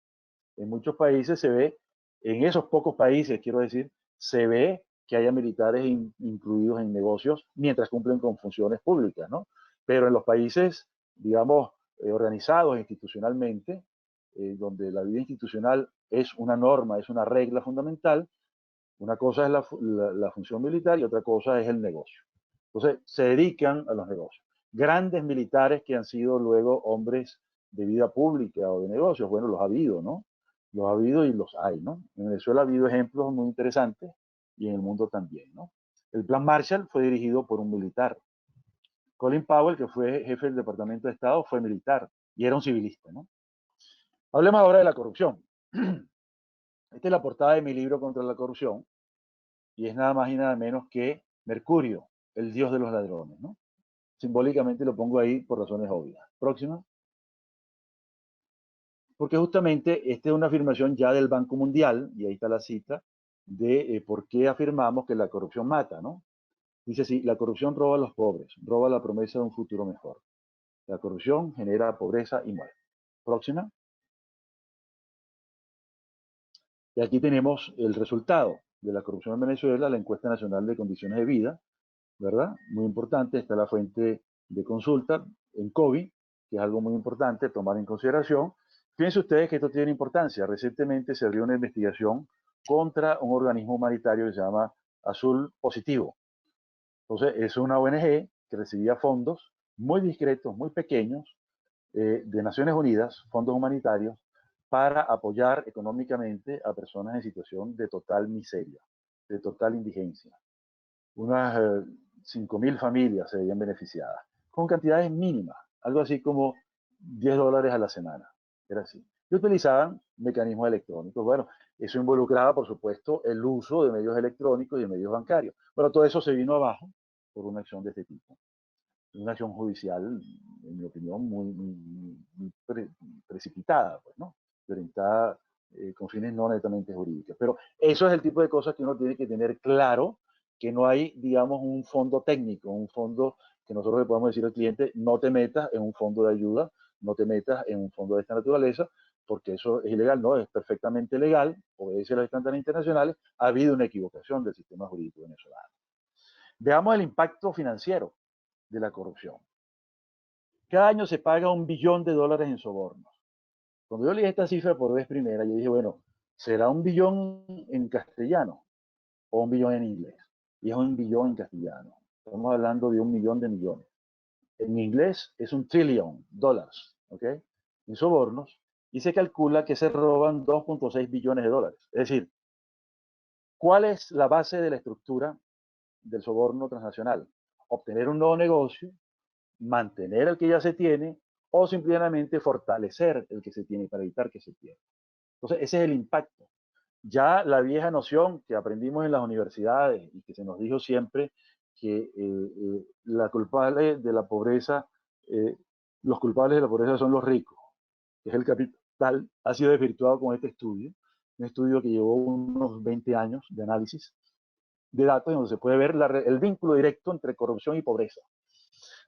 en muchos países se ve, en esos pocos países, quiero decir, se ve que haya militares incluidos en negocios mientras cumplen con funciones públicas, ¿no? Pero en los países, digamos, organizados institucionalmente, donde la vida institucional es una norma, es una regla fundamental, una cosa es la función militar y otra cosa es el negocio. Entonces, se dedican a los negocios. Grandes militares que han sido luego hombres de vida pública o de negocios, bueno, los ha habido, ¿no? Los ha habido y los hay, ¿no? En Venezuela ha habido ejemplos muy interesantes y en el mundo también, ¿no? El Plan Marshall fue dirigido por un militar. Colin Powell, que fue jefe del Departamento de Estado, fue militar y era un civilista, ¿no? Hablemos ahora de la corrupción. Esta es la portada de mi libro contra la corrupción y es nada más y nada menos que Mercurio, el dios de los ladrones, ¿no? Simbólicamente lo pongo ahí por razones obvias. Próxima. Porque justamente esta es una afirmación ya del Banco Mundial, y ahí está la cita, de por qué afirmamos que la corrupción mata, ¿no? Dice así, la corrupción roba a los pobres, roba la promesa de un futuro mejor. La corrupción genera pobreza y muerte. Próxima. Y aquí tenemos el resultado de la corrupción en Venezuela, la encuesta nacional de condiciones de vida, ¿verdad? Muy importante, está la fuente de consulta en COVID, que es algo muy importante tomar en consideración. Fíjense ustedes que esto tiene importancia. Recientemente se abrió una investigación contra un organismo humanitario que se llama Azul Positivo. Entonces, es una ONG que recibía fondos muy discretos, muy pequeños, de Naciones Unidas, fondos humanitarios, para apoyar económicamente a personas en situación de total miseria, de total indigencia. Unas 5.000 familias se veían beneficiadas, con cantidades mínimas, algo así como $10 a la semana. era así. Y utilizaban mecanismos electrónicos. Bueno, eso involucraba, por supuesto, el uso de medios electrónicos y de medios bancarios. Bueno, todo eso se vino abajo por una acción de este tipo. Una acción judicial, en mi opinión, muy precipitada, pues, ¿no? Orientada con fines no netamente jurídicos. Pero eso es el tipo de cosas que uno tiene que tener claro, que no hay, digamos, un fondo técnico, un fondo que nosotros le podamos decir al cliente, no te metas en un fondo de ayuda, no te metas en un fondo de esta naturaleza, porque eso es ilegal, no, es perfectamente legal, obedece a los estándares internacionales, ha habido una equivocación del sistema jurídico venezolano. Veamos el impacto financiero de la corrupción. Cada año se paga $1 billón en sobornos. Cuando yo leí esta cifra por vez primera, yo dije, bueno, ¿será 1 billón en castellano o 1 billón en inglés? Y es 1 billón en castellano. Estamos hablando de 1 millón de millones. En inglés es $1 trillion, ¿ok? En sobornos, y se calcula que se roban 2.6 billones de dólares. Es decir, ¿cuál es la base de la estructura del soborno transnacional? Obtener un nuevo negocio, mantener el que ya se tiene o simplemente fortalecer el que se tiene para evitar que se pierda. Entonces, ese es el impacto. Ya la vieja noción que aprendimos en las universidades y que se nos dijo siempre que la culpable de la pobreza, los culpables de la pobreza son los ricos, que es el capital, ha sido desvirtuado con este estudio, un estudio que llevó unos 20 años de análisis de datos donde se puede ver el vínculo directo entre corrupción y pobreza.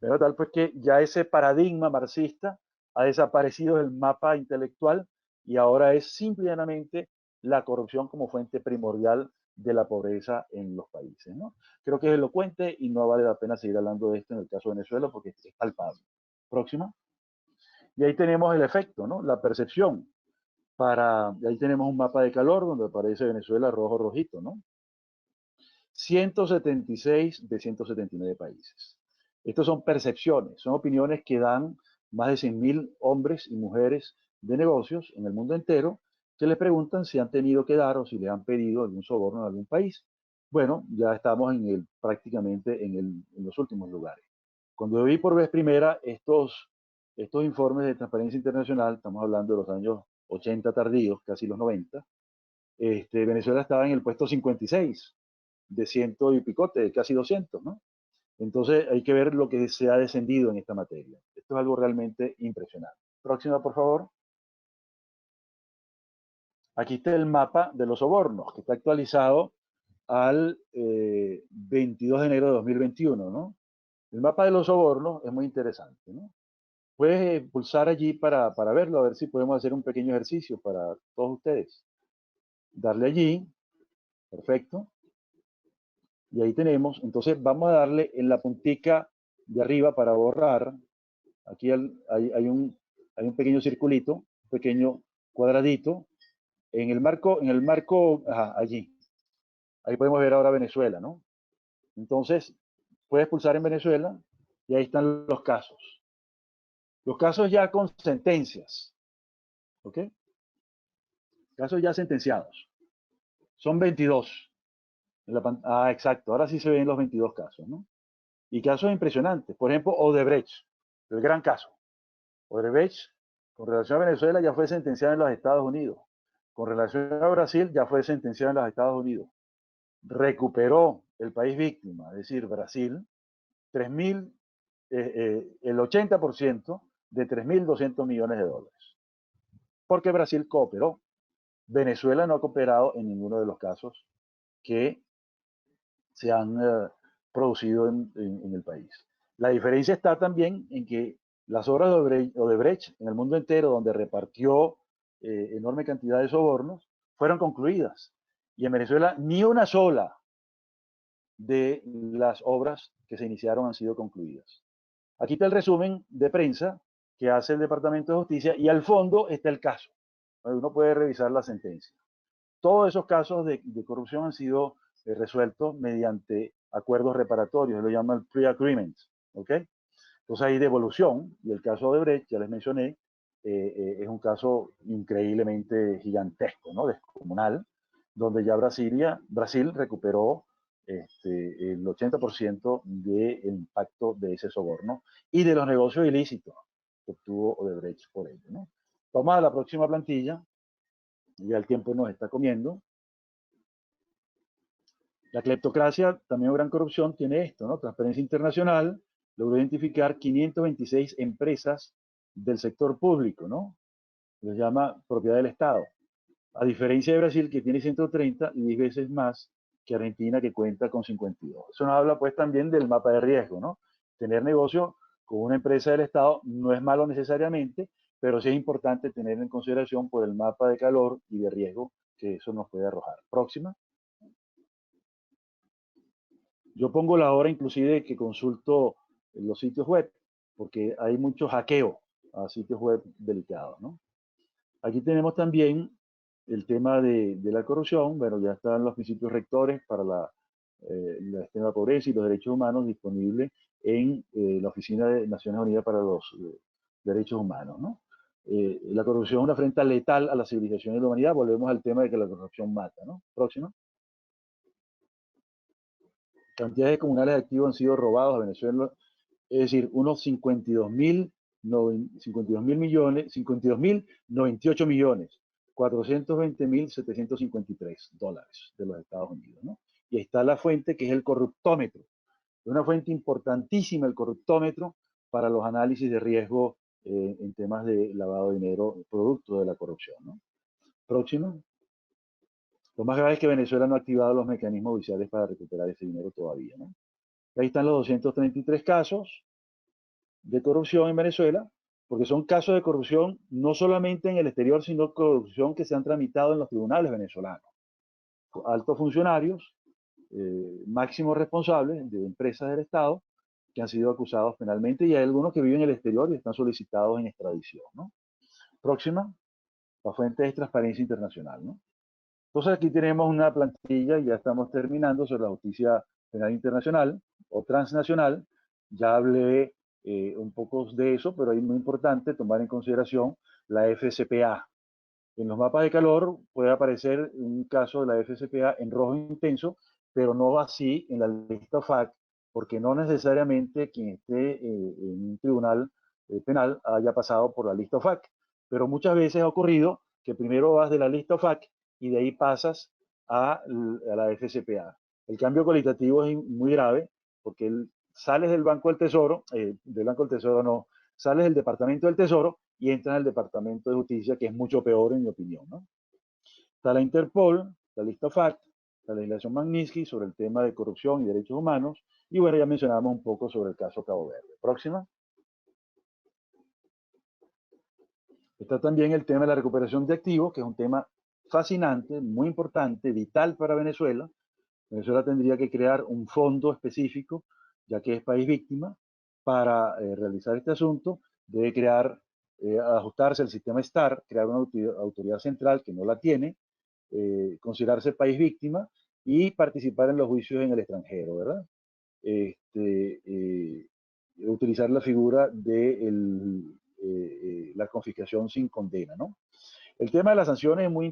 Pero tal pues que ya ese paradigma marxista ha desaparecido del mapa intelectual y ahora es simplemente la corrupción como fuente primordial de la pobreza en los países, ¿no? Creo que es elocuente y no vale la pena seguir hablando de esto en el caso de Venezuela porque es palpable. Próxima. Y ahí tenemos el efecto, ¿no? La percepción. Ahí tenemos un mapa de calor donde aparece Venezuela rojo, rojito, ¿no? 176 de 179 países. Estos son percepciones, son opiniones que dan más de 100.000 hombres y mujeres de negocios en el mundo entero que les preguntan si han tenido que dar o si le han pedido algún soborno en algún país. Bueno, ya estamos prácticamente en los últimos lugares. Cuando vi por vez primera estos informes de Transparencia Internacional, estamos hablando de los años 80 tardíos, casi los 90, Venezuela estaba en el puesto 56 de 100 y picote, casi 200, ¿no? Entonces hay que ver lo que se ha descendido en esta materia. Esto es algo realmente impresionante. Próxima, por favor. Aquí está el mapa de los sobornos, que está actualizado al 22 de enero de 2021, ¿no? El mapa de los sobornos es muy interesante, ¿no? Puedes pulsar allí para verlo, a ver si podemos hacer un pequeño ejercicio para todos ustedes. Darle allí, perfecto. Y ahí tenemos, entonces vamos a darle en la puntica de arriba para borrar. Aquí hay un pequeño circulito, un pequeño cuadradito. En el marco, ajá, allí. Ahí podemos ver ahora Venezuela, ¿no? Entonces, puedes pulsar en Venezuela y ahí están los casos. Los casos ya con sentencias, ¿ok? Casos ya sentenciados. Son 22. Exacto, ahora sí se ven los 22 casos, ¿no? Y casos impresionantes. Por ejemplo, Odebrecht, el gran caso. Odebrecht, con relación a Venezuela, ya fue sentenciado en los Estados Unidos. Con relación a Brasil, ya fue sentenciado en los Estados Unidos. Recuperó el país víctima, es decir, Brasil, el 80% de 3.200 millones de dólares. Porque Brasil cooperó. Venezuela no ha cooperado en ninguno de los casos que se han producido en el país. La diferencia está también en que las obras de Odebrecht en el mundo entero, donde repartió enorme cantidad de sobornos, fueron concluidas. Y en Venezuela ni una sola de las obras que se iniciaron han sido concluidas. Aquí está el resumen de prensa que hace el Departamento de Justicia y al fondo está el caso. Uno puede revisar la sentencia. Todos esos casos de corrupción han sido resueltos mediante acuerdos reparatorios, lo llaman pre-agreement, ¿ok? Entonces hay devolución, y el caso de Brecht, ya les mencioné, es un caso increíblemente gigantesco, ¿no? Descomunal, donde ya Brasil recuperó el 80% del impacto de ese soborno y de los negocios ilícitos que obtuvo Odebrecht por ello, ¿no? Vamos a la próxima plantilla. Ya el tiempo nos está comiendo. La cleptocracia, también gran corrupción, tiene esto, ¿no? Transparencia Internacional logró identificar 526 empresas del sector público, ¿no? Les llama propiedad del Estado. A diferencia de Brasil, que tiene 130 y 10 veces más que Argentina, que cuenta con 52. Eso nos habla pues también del mapa de riesgo, ¿no? Tener negocio con una empresa del Estado no es malo necesariamente, pero sí es importante tener en consideración por el mapa de calor y de riesgo que eso nos puede arrojar. Próxima. Yo pongo la hora inclusive que consulto los sitios web, porque hay mucho hackeo a sitios web delicados, ¿no? Aquí tenemos también el tema de la corrupción. Bueno, ya están los principios rectores para la extrema pobreza y los derechos humanos disponibles en la Oficina de Naciones Unidas para los Derechos Humanos, ¿no? La corrupción es una afrenta letal a la civilización y la humanidad. Volvemos al tema de que la corrupción mata, ¿no? Próximo. Cantidades comunales de activos han sido robados a Venezuela, es decir, unos 52.098 millones, 420.753 dólares de los Estados Unidos, ¿no? Y ahí está la fuente que es el corruptómetro. Es una fuente importantísima el corruptómetro para los análisis de riesgo en temas de lavado de dinero producto de la corrupción, ¿no? Próximo. Lo más grave es que Venezuela no ha activado los mecanismos judiciales para recuperar ese dinero todavía, ¿no? Ahí están los 233 casos de corrupción en Venezuela, porque son casos de corrupción no solamente en el exterior, sino corrupción que se han tramitado en los tribunales venezolanos. Altos funcionarios, máximos responsables de empresas del Estado que han sido acusados penalmente, y hay algunos que viven en el exterior y están solicitados en extradición, ¿no? Próxima, la fuente es Transparencia Internacional, ¿no? Entonces aquí tenemos una plantilla, y ya estamos terminando, sobre la justicia penal internacional o transnacional. Ya hablé un poco de eso, pero es muy importante tomar en consideración la FCPA. En los mapas de calor puede aparecer un caso de la FCPA en rojo intenso, pero no así en la lista OFAC, porque no necesariamente quien esté en un tribunal penal haya pasado por la lista OFAC. Pero muchas veces ha ocurrido que primero vas de la lista OFAC y de ahí pasas a la FCPA. El cambio cualitativo es muy grave, porque sales del Banco del Tesoro, no, sales del Departamento del Tesoro y entras al Departamento de Justicia, que es mucho peor en mi opinión, ¿no? Está la Interpol, la lista OFAC, la legislación Magnitsky sobre el tema de corrupción y derechos humanos, y bueno, ya mencionamos un poco sobre el caso Cabo Verde. Próxima. Está también el tema de la recuperación de activos, que es un tema fascinante, muy importante, vital para Venezuela. Venezuela tendría que crear un fondo específico, ya que es país víctima, para realizar este asunto. Debe crear, ajustarse al sistema STAR, crear una autoridad central que no la tiene, considerarse país víctima y participar en los juicios en el extranjero, ¿verdad? Utilizar la figura de la confiscación sin condena, ¿no? El tema de las sanciones es muy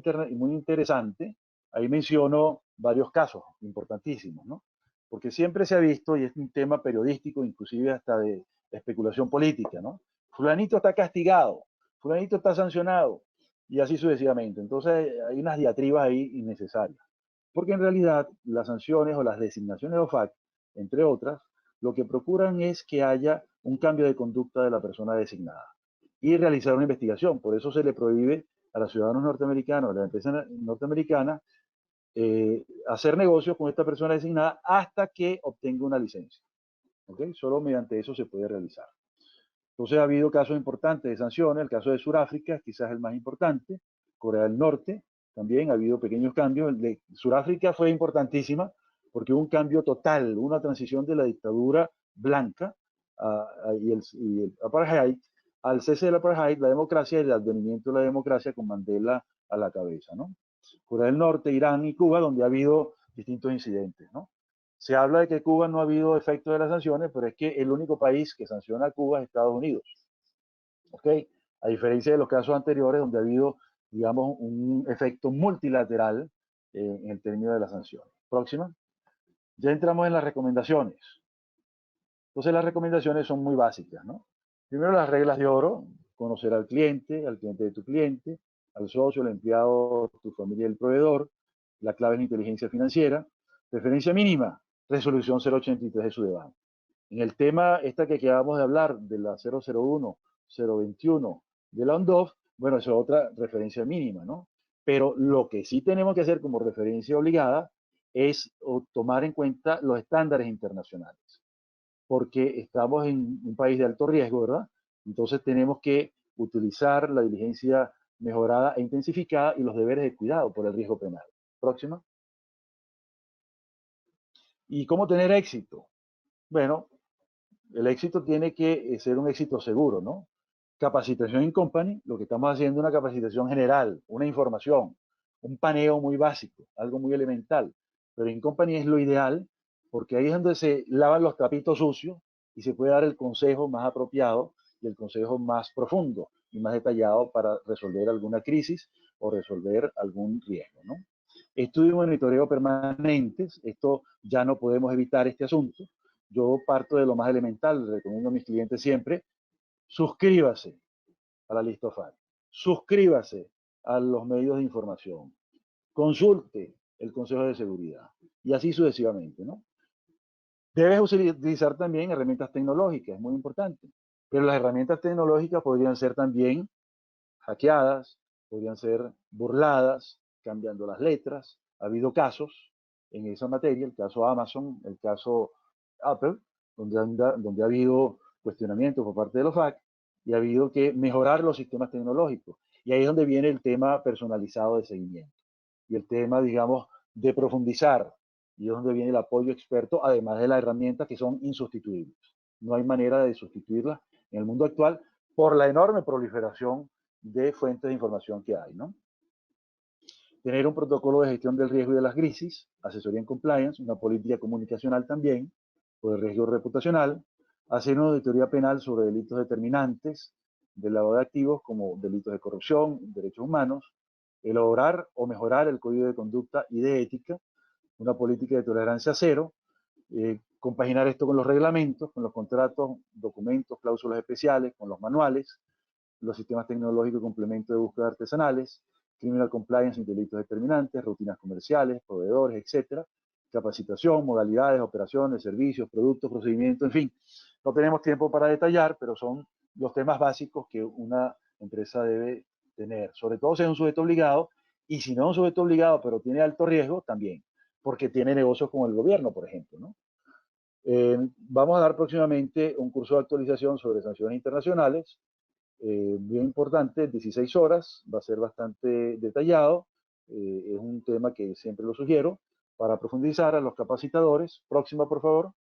interesante. Ahí menciono varios casos importantísimos, ¿no? Porque siempre se ha visto, y es un tema periodístico, inclusive hasta de especulación política, ¿no? Fulanito está castigado, fulanito está sancionado, y así sucesivamente. Entonces hay unas diatribas ahí innecesarias. Porque en realidad las sanciones o las designaciones de OFAC, entre otras, lo que procuran es que haya un cambio de conducta de la persona designada y realizar una investigación. Por eso se le prohíbe a los ciudadanos norteamericanos, a la empresa norteamericana, hacer negocios con esta persona designada hasta que obtenga una licencia. ¿Okay? Solo mediante eso se puede realizar. Entonces ha habido casos importantes de sanciones. El caso de Sudáfrica, quizás el más importante. Corea del Norte, también ha habido pequeños cambios. El de Sudáfrica fue importantísima porque hubo un cambio total, una transición de la dictadura blanca y el apartheid al cese del apartheid, la democracia y el advenimiento de la democracia con Mandela a la cabeza, ¿no? Corea del Norte, Irán y Cuba, donde ha habido distintos incidentes, ¿no? Se habla de que Cuba no ha habido efecto de las sanciones, pero es que el único país que sanciona a Cuba es Estados Unidos. ¿Ok? A diferencia de los casos anteriores, donde ha habido, digamos, un efecto multilateral en el término de las sanciones. Próxima. Ya entramos en las recomendaciones. Entonces las recomendaciones son muy básicas, ¿no? Primero las reglas de oro, conocer al cliente de tu cliente, al socio, al empleado, tu familia, el proveedor. La clave es la inteligencia financiera. Referencia mínima, resolución 083 de su debate. En el tema esta que acabamos de hablar, de la 001, 021 de la ONDOF, bueno, eso es otra referencia mínima, ¿no? Pero lo que sí tenemos que hacer como referencia obligada es tomar en cuenta los estándares internacionales, porque estamos en un país de alto riesgo, ¿verdad? Entonces tenemos que utilizar la diligencia mejorada e intensificada y los deberes de cuidado por el riesgo penal. Próxima. ¿Y cómo tener éxito? Bueno, el éxito tiene que ser un éxito seguro, ¿no? Capacitación in company, lo que estamos haciendo es una capacitación general, una información, un paneo muy básico, algo muy elemental. Pero in company es lo ideal porque ahí es donde se lavan los trapitos sucios y se puede dar el consejo más apropiado y el consejo más profundo y más detallado para resolver alguna crisis o resolver algún riesgo, ¿no? Estudio y monitoreo permanentes, esto ya no podemos evitar este asunto. Yo parto de lo más elemental, recomiendo a mis clientes siempre, suscríbase a la lista OFAC, suscríbase a los medios de información, consulte el Consejo de Seguridad y así sucesivamente, ¿no? Debes utilizar también herramientas tecnológicas, es muy importante, pero las herramientas tecnológicas podrían ser también hackeadas, podrían ser burladas, cambiando las letras. Ha habido casos en esa materia, el caso Amazon, el caso Apple, donde ha habido cuestionamientos por parte de los FAC y ha habido que mejorar los sistemas tecnológicos. Y ahí es donde viene el tema personalizado de seguimiento y el tema, digamos, de profundizar. Y es donde viene el apoyo experto, además de las herramientas que son insustituibles. No hay manera de sustituirlas en el mundo actual por la enorme proliferación de fuentes de información que hay, ¿no? Tener un protocolo de gestión del riesgo y de las crisis, asesoría en compliance, una política comunicacional también, por el riesgo reputacional, hacer una auditoría penal sobre delitos determinantes del lavado de activos como delitos de corrupción, derechos humanos, elaborar o mejorar el código de conducta y de ética, una política de tolerancia cero, compaginar esto con los reglamentos, con los contratos, documentos, cláusulas especiales, con los manuales, los sistemas tecnológicos y complemento de búsqueda artesanales, criminal compliance y delitos determinantes, rutinas comerciales, proveedores, etcétera, capacitación, modalidades, operaciones, servicios, productos, procedimientos, en fin. No tenemos tiempo para detallar, pero son los temas básicos que una empresa debe tener, sobre todo si es un sujeto obligado, y si no es un sujeto obligado, pero tiene alto riesgo, también, porque tiene negocios con el gobierno, por ejemplo, ¿no? Vamos a dar próximamente un curso de actualización sobre sanciones internacionales, bien importante, 16 horas, va a ser bastante detallado, es un tema que siempre lo sugiero para profundizar a los capacitadores. Próxima, por favor.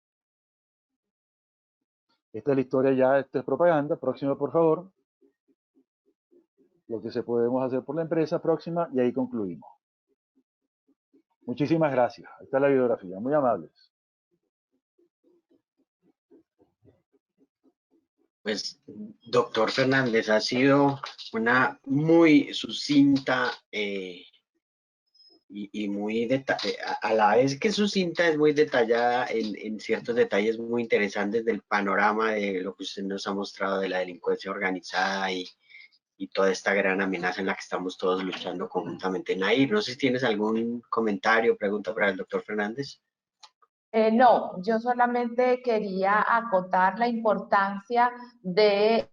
Esta es la historia ya, esta es propaganda. Próxima, por favor. Lo que se podemos hacer por la empresa. Próxima, y ahí concluimos. Muchísimas gracias. Ahí está la bibliografía, muy amables. Pues, doctor Fernández, ha sido una muy sucinta y muy a la vez que sucinta es muy detallada en ciertos detalles muy interesantes del panorama de lo que usted nos ha mostrado de la delincuencia organizada y toda esta gran amenaza en la que estamos todos luchando conjuntamente. Nair, no sé si tienes algún comentario o pregunta para el doctor Fernández. No, yo solamente quería acotar la importancia de,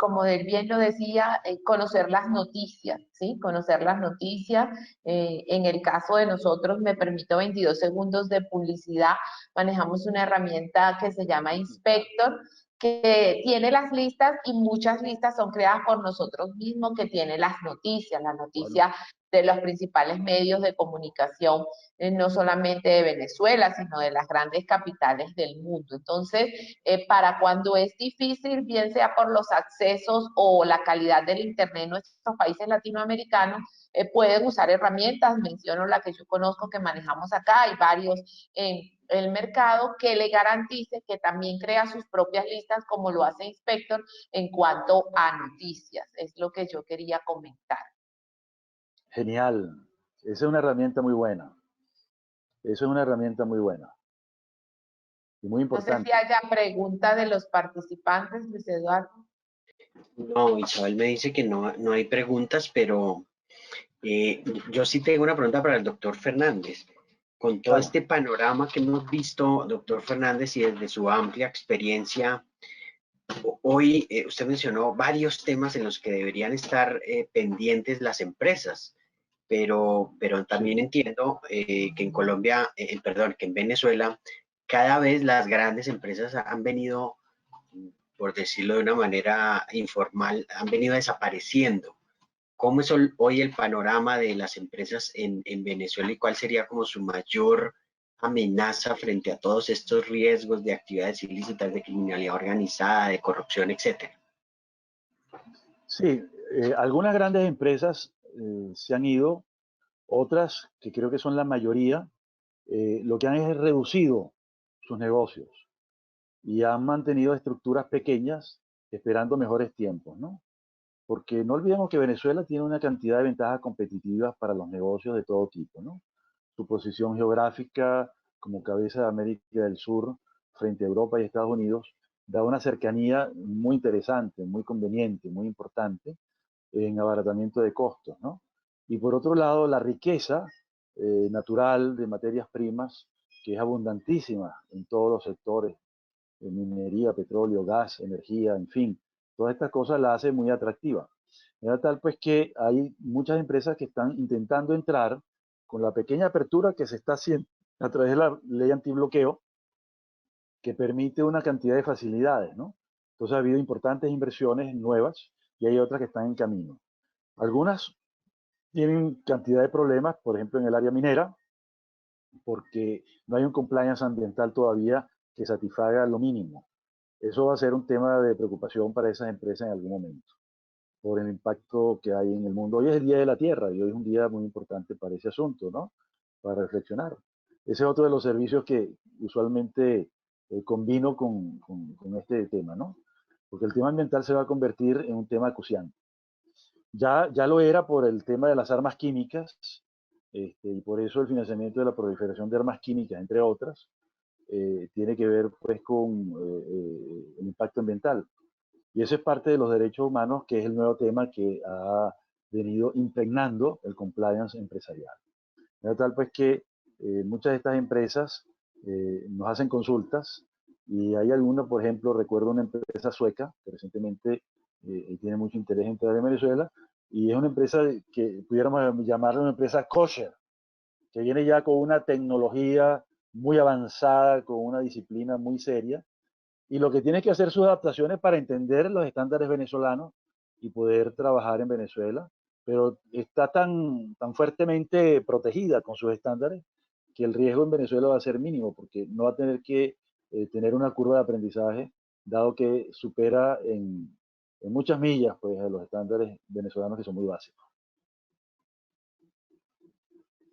como él bien lo decía, conocer las noticias, ¿sí? Conocer las noticias. En el caso de nosotros, me permito 22 segundos de publicidad, manejamos una herramienta que se llama Inspector, que tiene las listas y muchas listas son creadas por nosotros mismos, que tiene las noticias, de los principales medios de comunicación, no solamente de Venezuela, sino de las grandes capitales del mundo. Entonces, para cuando es difícil, bien sea por los accesos o la calidad del Internet en nuestros países latinoamericanos, pueden usar herramientas, menciono la que yo conozco que manejamos acá, hay varios en el mercado que le garantice que también crea sus propias listas como lo hace Inspector en cuanto a noticias. Es lo que yo quería comentar. Genial. Esa es una herramienta muy buena. Eso es una herramienta muy buena y muy No sé si importante. haya pregunta de los participantes, Luis Eduardo. No, Isabel me dice que no hay preguntas, pero yo sí tengo una pregunta para el doctor Fernández. Con todo Claro. este panorama que hemos visto, doctor Fernández, y desde su amplia experiencia, hoy usted mencionó varios temas en los que deberían estar pendientes las empresas, pero también Sí. entiendo que en Colombia, perdón, que en Venezuela, cada vez las grandes empresas han venido, por decirlo de una manera informal, han venido desapareciendo. ¿Cómo es hoy el panorama de las empresas en Venezuela y cuál sería como su mayor amenaza frente a todos estos riesgos de actividades ilícitas, de criminalidad organizada, de corrupción, etcétera? Sí, algunas grandes empresas se han ido, otras, que creo que son la mayoría, lo que han es reducido sus negocios y han mantenido estructuras pequeñas esperando mejores tiempos, ¿no? Porque no olvidemos que Venezuela tiene una cantidad de ventajas competitivas para los negocios de todo tipo, ¿no? Su posición geográfica como cabeza de América del Sur frente a Europa y Estados Unidos da una cercanía muy interesante, muy conveniente, muy importante en abaratamiento de costos, ¿no? Y por otro lado, la riqueza natural de materias primas, que es abundantísima en todos los sectores, en minería, petróleo, gas, energía, en fin, todas estas cosas la hacen muy atractiva. Era tal pues que hay muchas empresas que están intentando entrar con la pequeña apertura que se está haciendo a través de la ley antibloqueo, que permite una cantidad de facilidades, ¿no? Entonces ha habido importantes inversiones nuevas y hay otras que están en camino. Algunas tienen cantidad de problemas, por ejemplo en el área minera, porque no hay un compliance ambiental todavía que satisfaga lo mínimo. Eso va a ser un tema de preocupación para esas empresas en algún momento, por el impacto que hay en el mundo. Hoy es el Día de la Tierra y hoy es un día muy importante para ese asunto, ¿no? Para reflexionar. Ese es otro de los servicios que usualmente combino con este tema, ¿no? Porque el tema ambiental se va a convertir en un tema acuciante. Ya lo era por el tema de las armas químicas, y por eso el financiamiento de la proliferación de armas químicas, entre otras, tiene que ver pues con el impacto ambiental. Y eso es parte de los derechos humanos, que es el nuevo tema que ha venido impregnando el compliance empresarial. De tal pues que muchas de estas empresas nos hacen consultas y hay algunas, por ejemplo, recuerdo una empresa sueca que recientemente tiene mucho interés en entrar en Venezuela y es una empresa que pudiéramos llamarla una empresa kosher, que viene ya con una tecnología muy avanzada, con una disciplina muy seria y lo que tiene que hacer sus adaptaciones para entender los estándares venezolanos y poder trabajar en Venezuela, pero está tan fuertemente protegida con sus estándares que el riesgo en Venezuela va a ser mínimo, porque no va a tener que tener una curva de aprendizaje, dado que supera en muchas millas pues, a los estándares venezolanos que son muy básicos.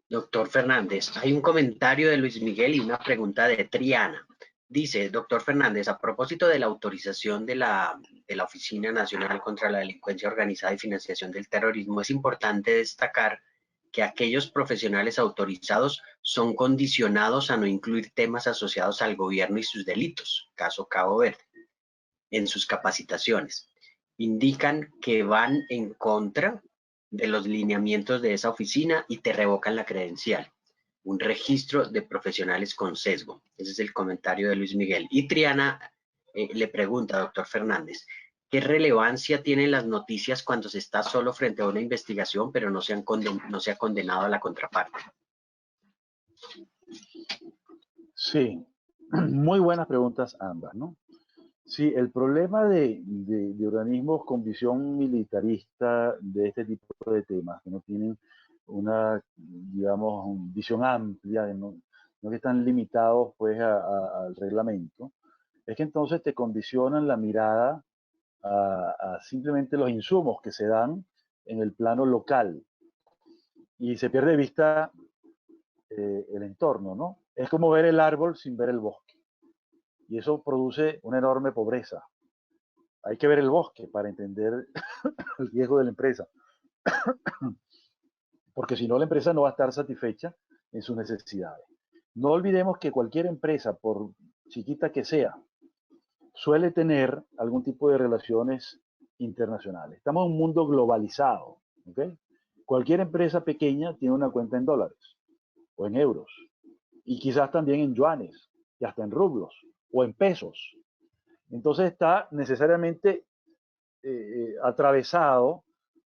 Doctor Fernández, hay un comentario de Luis Miguel y una pregunta de Triana. Dice, doctor Fernández, a propósito de la autorización de la Oficina Nacional contra la Delincuencia Organizada y Financiación del Terrorismo, es importante destacar que aquellos profesionales autorizados son condicionados a no incluir temas asociados al gobierno y sus delitos, caso Cabo Verde, en sus capacitaciones. Indican que van en contra de los lineamientos de esa oficina y te revocan la credencial. Un registro de profesionales con sesgo. Ese es el comentario de Luis Miguel. Y Triana le pregunta, doctor Fernández, ¿qué relevancia tienen las noticias cuando se está solo frente a una investigación, pero no se ha condenado a la contraparte? Sí, muy buenas preguntas ambas, ¿no? Sí, el problema de organismos con visión militarista de este tipo de temas, que no tienen una, digamos, visión amplia, no que están limitados pues al reglamento, es que entonces te condicionan la mirada a simplemente los insumos que se dan en el plano local y se pierde de vista el entorno, ¿no? Es como ver el árbol sin ver el bosque y eso produce una enorme pobreza. Hay que ver el bosque para entender el riesgo de la empresa, porque si no la empresa no va a estar satisfecha en sus necesidades. No olvidemos que cualquier empresa, por chiquita que sea, suele tener algún tipo de relaciones internacionales. Estamos en un mundo globalizado. ¿Okay? Cualquier empresa pequeña tiene una cuenta en dólares o en euros y quizás también en yuanes y hasta en rublos o en pesos. Entonces está necesariamente atravesado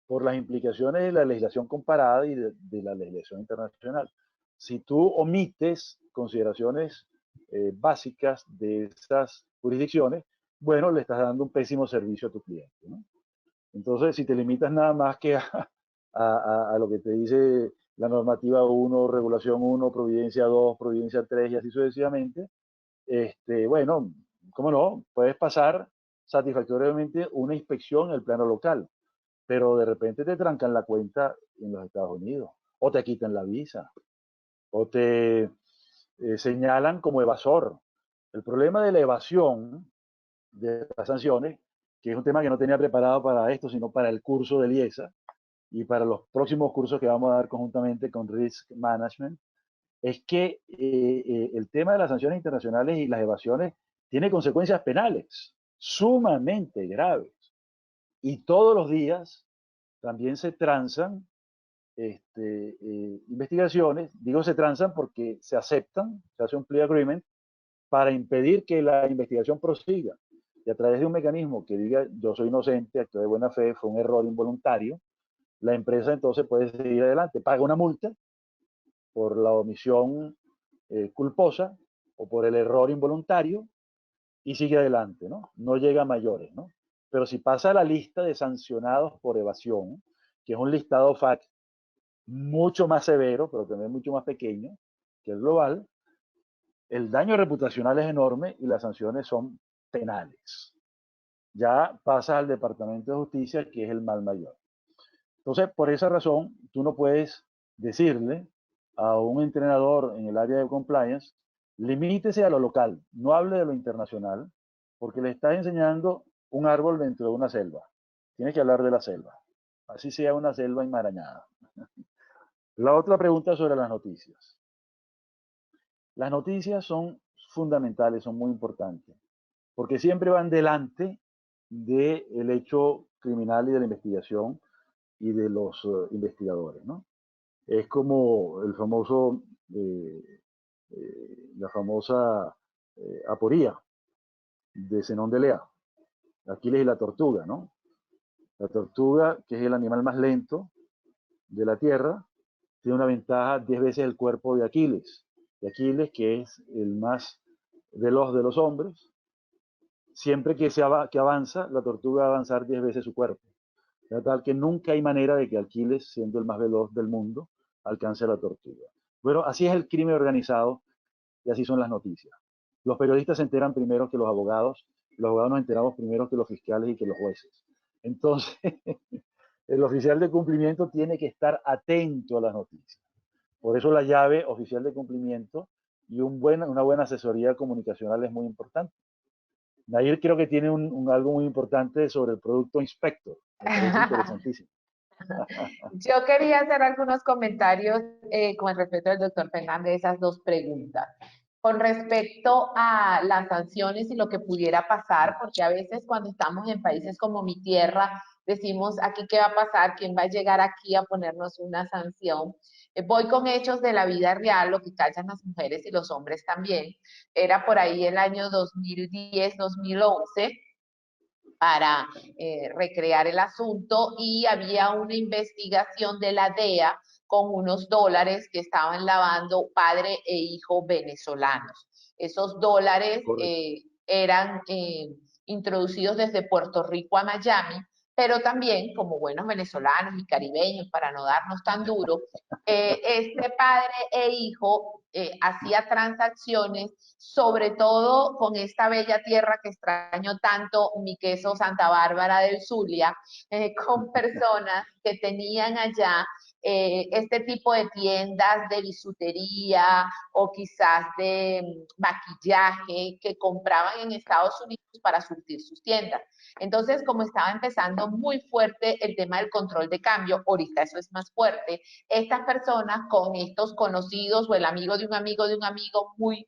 por las implicaciones de la legislación comparada y de la legislación internacional. Si tú omites consideraciones básicas de esas jurisdicciones, bueno, le estás dando un pésimo servicio a tu cliente, ¿no? Entonces, si te limitas nada más que a lo que te dice la normativa 1, regulación 1, providencia 2, providencia 3 y así sucesivamente, bueno, ¿cómo no? Puedes pasar satisfactoriamente una inspección en el plano local, pero de repente te trancan la cuenta en los Estados Unidos, o te quitan la visa, o te señalan como evasor. El problema de la evasión de las sanciones, que es un tema que no tenía preparado para esto, sino para el curso del IESA y para los próximos cursos que vamos a dar conjuntamente con Risk Management, es que el tema de las sanciones internacionales y las evasiones tiene consecuencias penales sumamente graves. Y todos los días también se transan investigaciones, digo se transan porque se aceptan, se hace un plea agreement para impedir que la investigación prosiga. Y a través de un mecanismo que diga yo soy inocente, actué de buena fe, fue un error involuntario, la empresa entonces puede seguir adelante, paga una multa por la omisión culposa o por el error involuntario y sigue adelante, ¿no? No llega a mayores, ¿no? Pero si pasa a la lista de sancionados por evasión, que es un listado FAC mucho más severo, pero también mucho más pequeño que el global, el daño reputacional es enorme y las sanciones son penales. Ya pasa al Departamento de Justicia, que es el mal mayor. Entonces, por esa razón, tú no puedes decirle a un entrenador en el área de compliance, limítese a lo local, no hable de lo internacional, porque le estás enseñando un árbol dentro de una selva. Tienes que hablar de la selva, así sea una selva enmarañada. La otra pregunta sobre las noticias. Las noticias son fundamentales, son muy importantes, porque siempre van delante del hecho criminal y de la investigación y de los investigadores, ¿no? Es como el famoso, la famosa aporía de Zenón de Lea, Aquiles y la tortuga, ¿no? La tortuga, que es el animal más lento de la Tierra, tiene una ventaja 10 veces el cuerpo de Aquiles. De Aquiles, que es el más veloz de los hombres, siempre que avanza, la tortuga va a avanzar 10 veces su cuerpo. De tal que nunca hay manera de que Aquiles, siendo el más veloz del mundo, alcance a la tortuga. Bueno, así es el crimen organizado y así son las noticias. Los periodistas se enteran primero que los abogados nos enteramos primero que los fiscales y que los jueces. Entonces, el oficial de cumplimiento tiene que estar atento a las noticias. Por eso la llave oficial de cumplimiento y una buena asesoría comunicacional es muy importante. Nair creo que tiene algo muy importante sobre el producto Inspector. Me parece interesantísimo. Yo quería hacer algunos comentarios con respecto al doctor Fernández de esas dos preguntas. Con respecto a las sanciones y lo que pudiera pasar, porque a veces cuando estamos en países como mi tierra, decimos aquí qué va a pasar, quién va a llegar aquí a ponernos una sanción. Voy con hechos de la vida real, lo que callan las mujeres y los hombres también. Era por ahí el año 2010-2011 para recrear el asunto y había una investigación de la DEA con unos dólares que estaban lavando padre e hijo venezolanos. Esos dólares eran introducidos desde Puerto Rico a Miami, pero también como buenos venezolanos y caribeños, para no darnos tan duro, este padre e hijo hacía transacciones, sobre todo con esta bella tierra que extraño tanto, mi queso Santa Bárbara del Zulia, con personas que tenían allá este tipo de tiendas de bisutería o quizás de maquillaje que compraban en Estados Unidos para surtir sus tiendas. Entonces, como estaba empezando muy fuerte el tema del control de cambio, ahorita eso es más fuerte, estas personas con estos conocidos o el amigo de un amigo de un amigo muy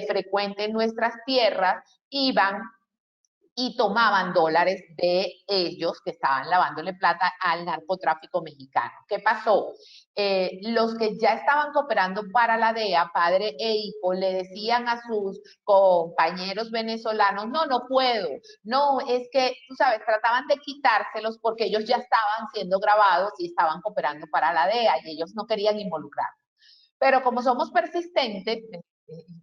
frecuente en nuestras tierras, iban y tomaban dólares de ellos que estaban lavándole plata al narcotráfico mexicano. ¿Qué pasó? Los que ya estaban cooperando para la DEA, padre e hijo, le decían a sus compañeros venezolanos, no, no puedo, no, es que, tú sabes, trataban de quitárselos porque ellos ya estaban siendo grabados y estaban cooperando para la DEA y ellos no querían involucrar. Pero como somos persistentes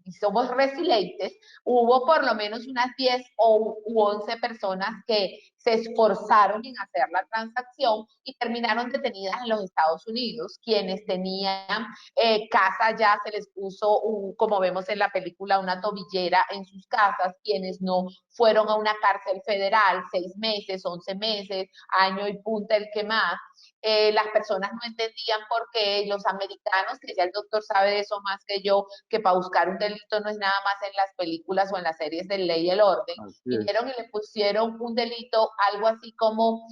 y somos resilientes, hubo por lo menos unas 10 u 11 personas que se esforzaron en hacer la transacción y terminaron detenidas en los Estados Unidos. Quienes tenían casa ya se les puso, como vemos en la película, una tobillera en sus casas. Quienes no fueron a una cárcel federal, 6 meses, 11 meses, año y punta el que más. Las personas no entendían por qué los americanos, que ya el doctor sabe de eso más que yo, que para buscar un delito no es nada más en las películas o en las series de Ley y el Orden, vinieron y le pusieron un delito, algo así como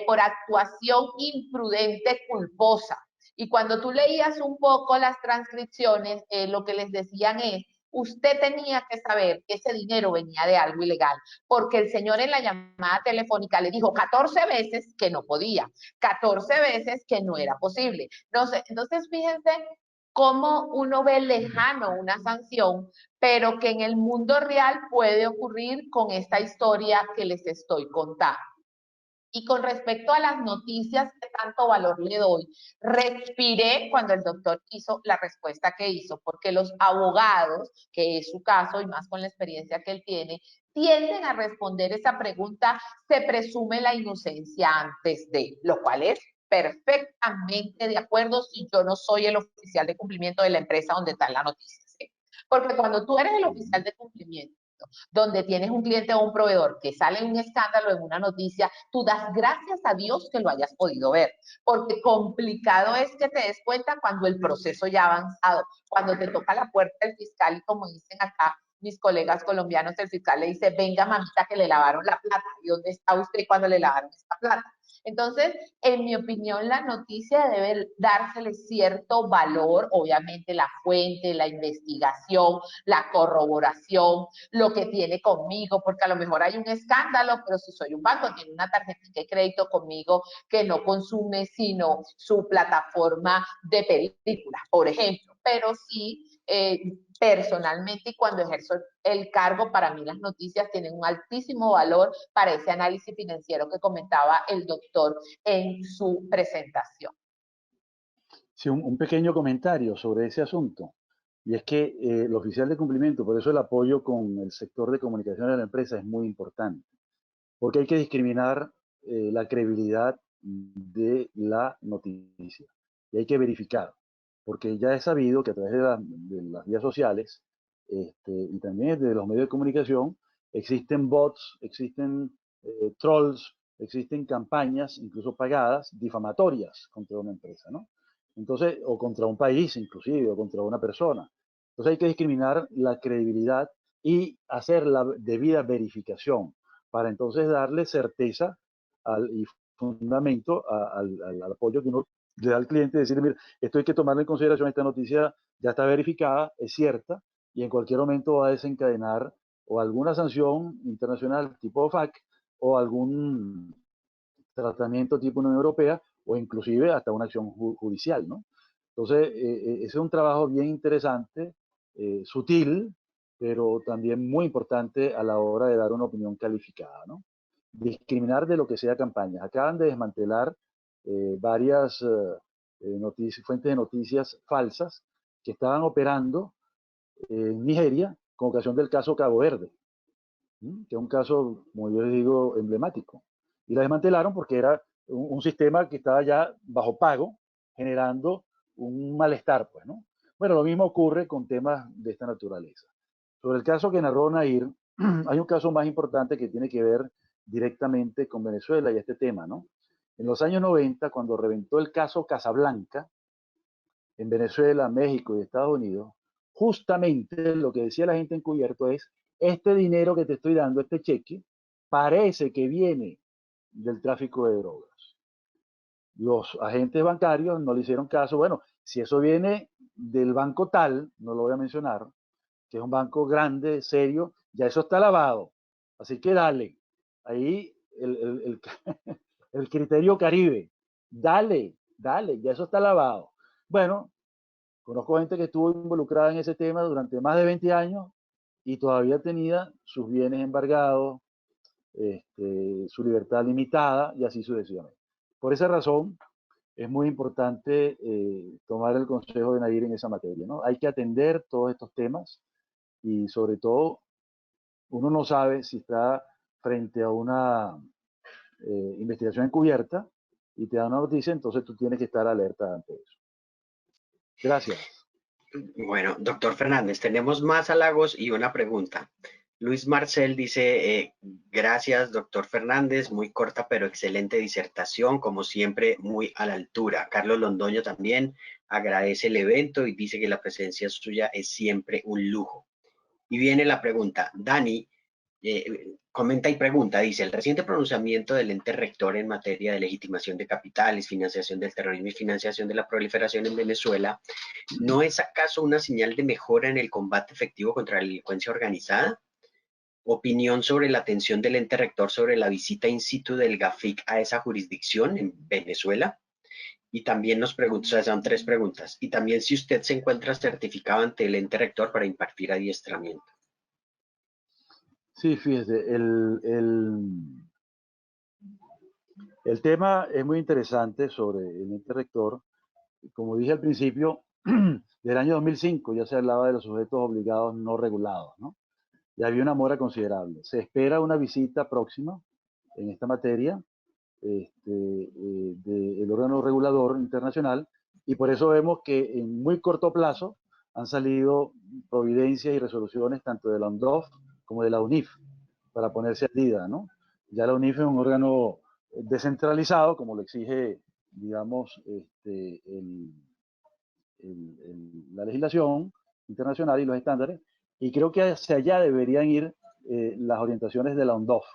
por actuación imprudente culposa. Y cuando tú leías un poco las transcripciones, lo que les decían es, usted tenía que saber que ese dinero venía de algo ilegal, porque el señor en la llamada telefónica le dijo 14 veces que no podía, 14 veces que no era posible. No sé, entonces fíjense cómo uno ve lejano una sanción, pero que en el mundo real puede ocurrir con esta historia que les estoy contando. Y con respecto a las noticias que tanto valor le doy, respiré cuando el doctor hizo la respuesta que hizo, porque los abogados, que es su caso y más con la experiencia que él tiene, tienden a responder esa pregunta, se presume la inocencia antes de, lo cual es perfectamente de acuerdo si yo no soy el oficial de cumplimiento de la empresa donde está la noticia. ¿Sí? Porque cuando tú eres el oficial de cumplimiento, donde tienes un cliente o un proveedor que sale en un escándalo, en una noticia, tú das gracias a Dios que lo hayas podido ver, porque complicado es que te des cuenta cuando el proceso ya ha avanzado, cuando te toca la puerta del fiscal y como dicen acá mis colegas colombianos, el fiscal le dice, venga mamita que le lavaron la plata, ¿y dónde está usted cuando le lavaron esta plata? Entonces, en mi opinión, la noticia debe dársele cierto valor, obviamente la fuente, la investigación, la corroboración, lo que tiene conmigo, porque a lo mejor hay un escándalo, pero si soy un banco, tiene una tarjeta de crédito conmigo que no consume sino su plataforma de películas, por ejemplo, pero sí personalmente y cuando ejerzo el cargo, para mí las noticias tienen un altísimo valor para ese análisis financiero que comentaba el doctor en su presentación. Sí, un pequeño comentario sobre ese asunto. Y es que el oficial de cumplimiento, por eso el apoyo con el sector de comunicación de la empresa es muy importante, porque hay que discriminar la credibilidad de la noticia y hay que verificar, porque ya es sabido que a través de las vías sociales y también de los medios de comunicación existen bots, existen trolls, existen campañas, incluso pagadas, difamatorias contra una empresa, ¿no? Entonces, o contra un país inclusive, o contra una persona. Entonces hay que discriminar la credibilidad y hacer la debida verificación para entonces darle certeza y fundamento al apoyo que uno le da al cliente y decirle, mira, esto hay que tomarlo en consideración, esta noticia ya está verificada, es cierta, y en cualquier momento va a desencadenar o alguna sanción internacional tipo OFAC o algún tratamiento tipo Unión Europea o inclusive hasta una acción judicial, ¿no? Entonces, ese es un trabajo bien interesante, sutil, pero también muy importante a la hora de dar una opinión calificada, ¿no? Discriminar de lo que sea campañas. Acaban de desmantelar varias fuentes de noticias falsas que estaban operando en Nigeria con ocasión del caso Cabo Verde, que es un caso, como yo les digo, emblemático. Y la desmantelaron porque era un sistema que estaba ya bajo pago, generando un malestar, pues, ¿no? Bueno, lo mismo ocurre con temas de esta naturaleza. Sobre el caso que narró Nair, hay un caso más importante que tiene que ver directamente con Venezuela y este tema, ¿no? En los años 90, cuando reventó el caso Casablanca, en Venezuela, México y Estados Unidos, justamente lo que decía la gente encubierto es, este dinero que te estoy dando, este cheque, parece que viene del tráfico de drogas. Los agentes bancarios no le hicieron caso. Bueno, si eso viene del banco tal, no lo voy a mencionar, que es un banco grande, serio, ya eso está lavado. Así que dale, ahí el criterio Caribe, dale, ya eso está lavado. Bueno, conozco gente que estuvo involucrada en ese tema durante más de 20 años y todavía tenía sus bienes embargados, su libertad limitada y así sucesivamente. Por esa razón, es muy importante tomar el consejo de Nadir en esa materia, ¿no? Hay que atender todos estos temas y sobre todo uno no sabe si está frente a una investigación encubierta y te da una noticia, entonces tú tienes que estar alerta ante eso. Gracias. Bueno, doctor Fernández, tenemos más halagos y una pregunta. Luis Marcel dice, gracias, doctor Fernández, muy corta pero excelente disertación, como siempre, muy a la altura. Carlos Londoño también agradece el evento y dice que la presencia suya es siempre un lujo. Y viene la pregunta, Dani, comenta y pregunta, dice, el reciente pronunciamiento del ente rector en materia de legitimación de capitales, financiación del terrorismo y financiación de la proliferación en Venezuela, ¿no es acaso una señal de mejora en el combate efectivo contra la delincuencia organizada? Opinión sobre la atención del ente rector sobre la visita in situ del GAFIC a esa jurisdicción en Venezuela. Y también nos pregunta, o sea, son 3 preguntas. Y también si usted se encuentra certificado ante el ente rector para impartir adiestramiento. Sí, fíjese, el tema es muy interesante sobre el ente rector. Como dije al principio, del año 2005 ya se hablaba de los sujetos obligados no regulados, ¿no? Ya había una mora considerable. Se espera una visita próxima en esta materia del órgano regulador internacional y por eso vemos que en muy corto plazo han salido providencias y resoluciones tanto de la ONDOF como de la UNIF para ponerse al día, ¿no? Ya la UNIF es un órgano descentralizado, como lo exige, digamos, la legislación internacional y los estándares, y creo que hacia allá deberían ir las orientaciones de la ONDOF,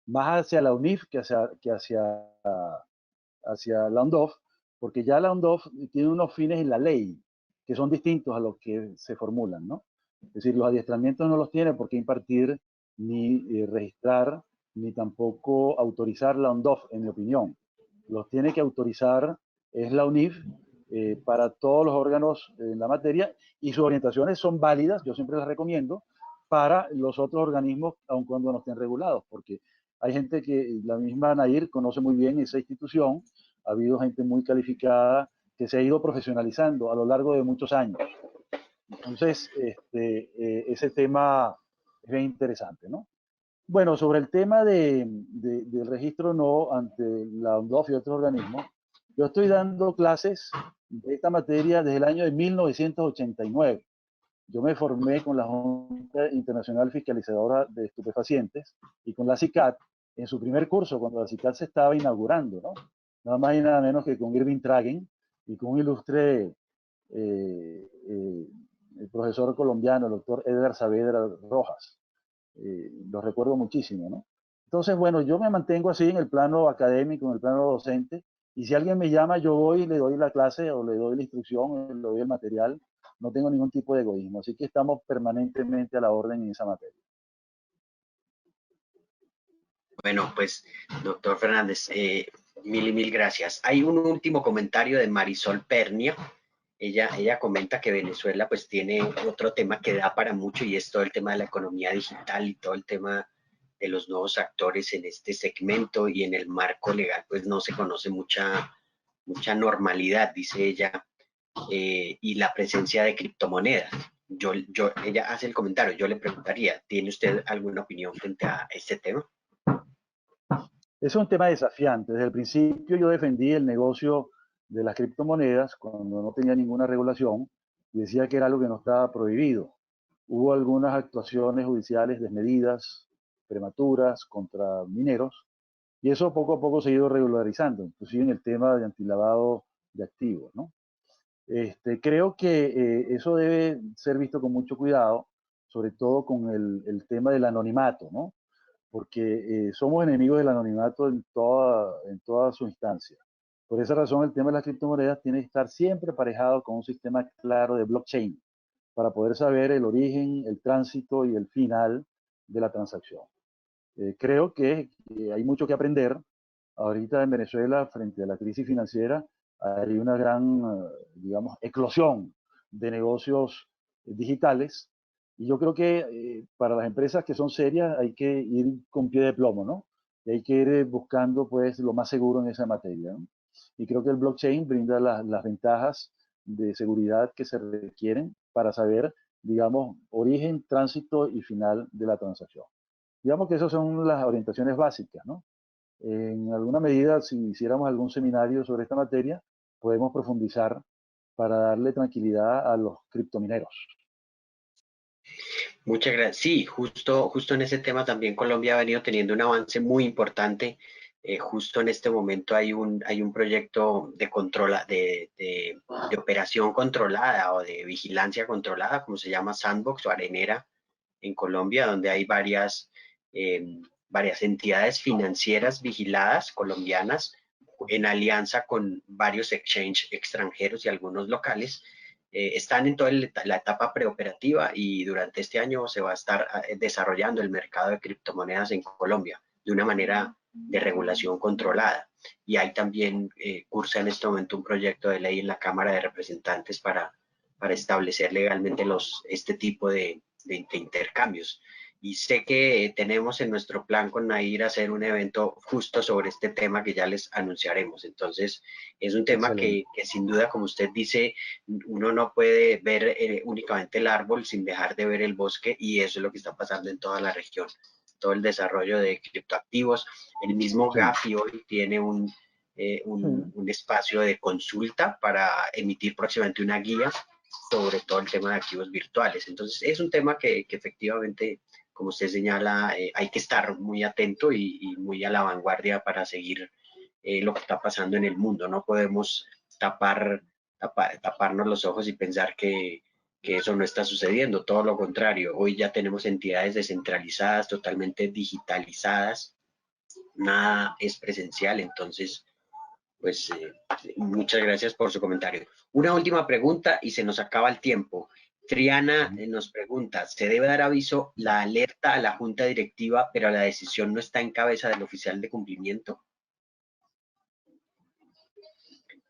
más hacia la UNIF que hacia la ONDOF, porque ya la ONDOF tiene unos fines en la ley que son distintos a los que se formulan, ¿no? Es decir, los adiestramientos no los tiene por qué impartir ni registrar, ni tampoco autorizar la ONDOF, en mi opinión. Los tiene que autorizar es la UNIF para todos los órganos en la materia y sus orientaciones son válidas, yo siempre las recomiendo, para los otros organismos, aun cuando no estén regulados, porque hay gente que la misma Nair conoce muy bien esa institución, ha habido gente muy calificada que se ha ido profesionalizando a lo largo de muchos años. Entonces, ese tema es bien interesante, ¿no? Bueno, sobre el tema del registro no ante la ONDOF y otros organismos, yo estoy dando clases de esta materia desde el año de 1989. Yo me formé con la Junta Internacional Fiscalizadora de Estupefacientes y con la CICAT en su primer curso, cuando la CICAT se estaba inaugurando, ¿no? Nada más y nada menos que con Irving Tragen y con un ilustre el profesor colombiano, el doctor Edgar Saavedra Rojas. Lo recuerdo muchísimo, ¿no? Entonces, bueno, yo me mantengo así en el plano académico, en el plano docente, y si alguien me llama, yo voy y le doy la clase o le doy la instrucción, le doy el material, no tengo ningún tipo de egoísmo, así que estamos permanentemente a la orden en esa materia. Bueno, pues, doctor Fernández, mil y mil gracias. Hay un último comentario de Marisol Pernia. Ella comenta que Venezuela pues tiene otro tema que da para mucho y es todo el tema de la economía digital y todo el tema de los nuevos actores en este segmento y en el marco legal pues no se conoce mucha normalidad, dice ella, y la presencia de criptomonedas. Ella hace el comentario, yo le preguntaría, ¿tiene usted alguna opinión frente a este tema? Es un tema desafiante. Desde el principio yo defendí el negocio de las criptomonedas cuando no tenía ninguna regulación y decía que era algo que no estaba prohibido. Hubo algunas actuaciones judiciales desmedidas, prematuras contra mineros y eso poco a poco se ha ido regularizando, inclusive en el tema de antilavado de activos, ¿no? Creo que eso debe ser visto con mucho cuidado, sobre todo con el tema del anonimato, ¿no? Porque somos enemigos del anonimato en toda su instancia. Por esa razón, el tema de las criptomonedas tiene que estar siempre aparejado con un sistema claro de blockchain para poder saber el origen, el tránsito y el final de la transacción. Creo que hay mucho que aprender. Ahorita en Venezuela, frente a la crisis financiera, hay una gran, digamos, eclosión de negocios digitales. Y yo creo que para las empresas que son serias hay que ir con pie de plomo, ¿no? Y hay que ir buscando, pues, lo más seguro en esa materia, ¿no? Y creo que el blockchain brinda las ventajas de seguridad que se requieren para saber, digamos, origen, tránsito y final de la transacción. Digamos que esas son las orientaciones básicas, ¿no? En alguna medida, si hiciéramos algún seminario sobre esta materia, podemos profundizar para darle tranquilidad a los criptomineros. Muchas gracias. Sí, justo en ese tema también Colombia ha venido teniendo un avance muy importante. Justo en este momento hay un proyecto de de operación controlada o de vigilancia controlada, como se llama Sandbox o Arenera en Colombia, donde hay varias entidades financieras vigiladas colombianas en alianza con varios exchange extranjeros y algunos locales. Están en toda la etapa preoperativa y durante este año se va a estar desarrollando el mercado de criptomonedas en Colombia de una manera de regulación controlada. Y hay también, cursa en este momento un proyecto de ley en la Cámara de Representantes para establecer legalmente este tipo de intercambios. Y sé que tenemos en nuestro plan con Nair hacer un evento justo sobre este tema que ya les anunciaremos. Entonces, es un tema que sin duda, como usted dice, uno no puede ver únicamente el árbol sin dejar de ver el bosque, y eso es lo que está pasando en toda la región. Todo el desarrollo de criptoactivos. El mismo Gafi hoy tiene un espacio de consulta para emitir próximamente una guía sobre todo el tema de activos virtuales. Entonces, es un tema que efectivamente, como usted señala, hay que estar muy atento y muy a la vanguardia para seguir lo que está pasando en el mundo. No podemos taparnos los ojos y pensar que eso no está sucediendo. Todo lo contrario, hoy ya tenemos entidades descentralizadas, totalmente digitalizadas, nada es presencial. Entonces, pues muchas gracias por su comentario. Una última pregunta y se nos acaba el tiempo. Triana nos pregunta, ¿se debe dar aviso, la alerta a la junta directiva, pero la decisión no está en cabeza del oficial de cumplimiento?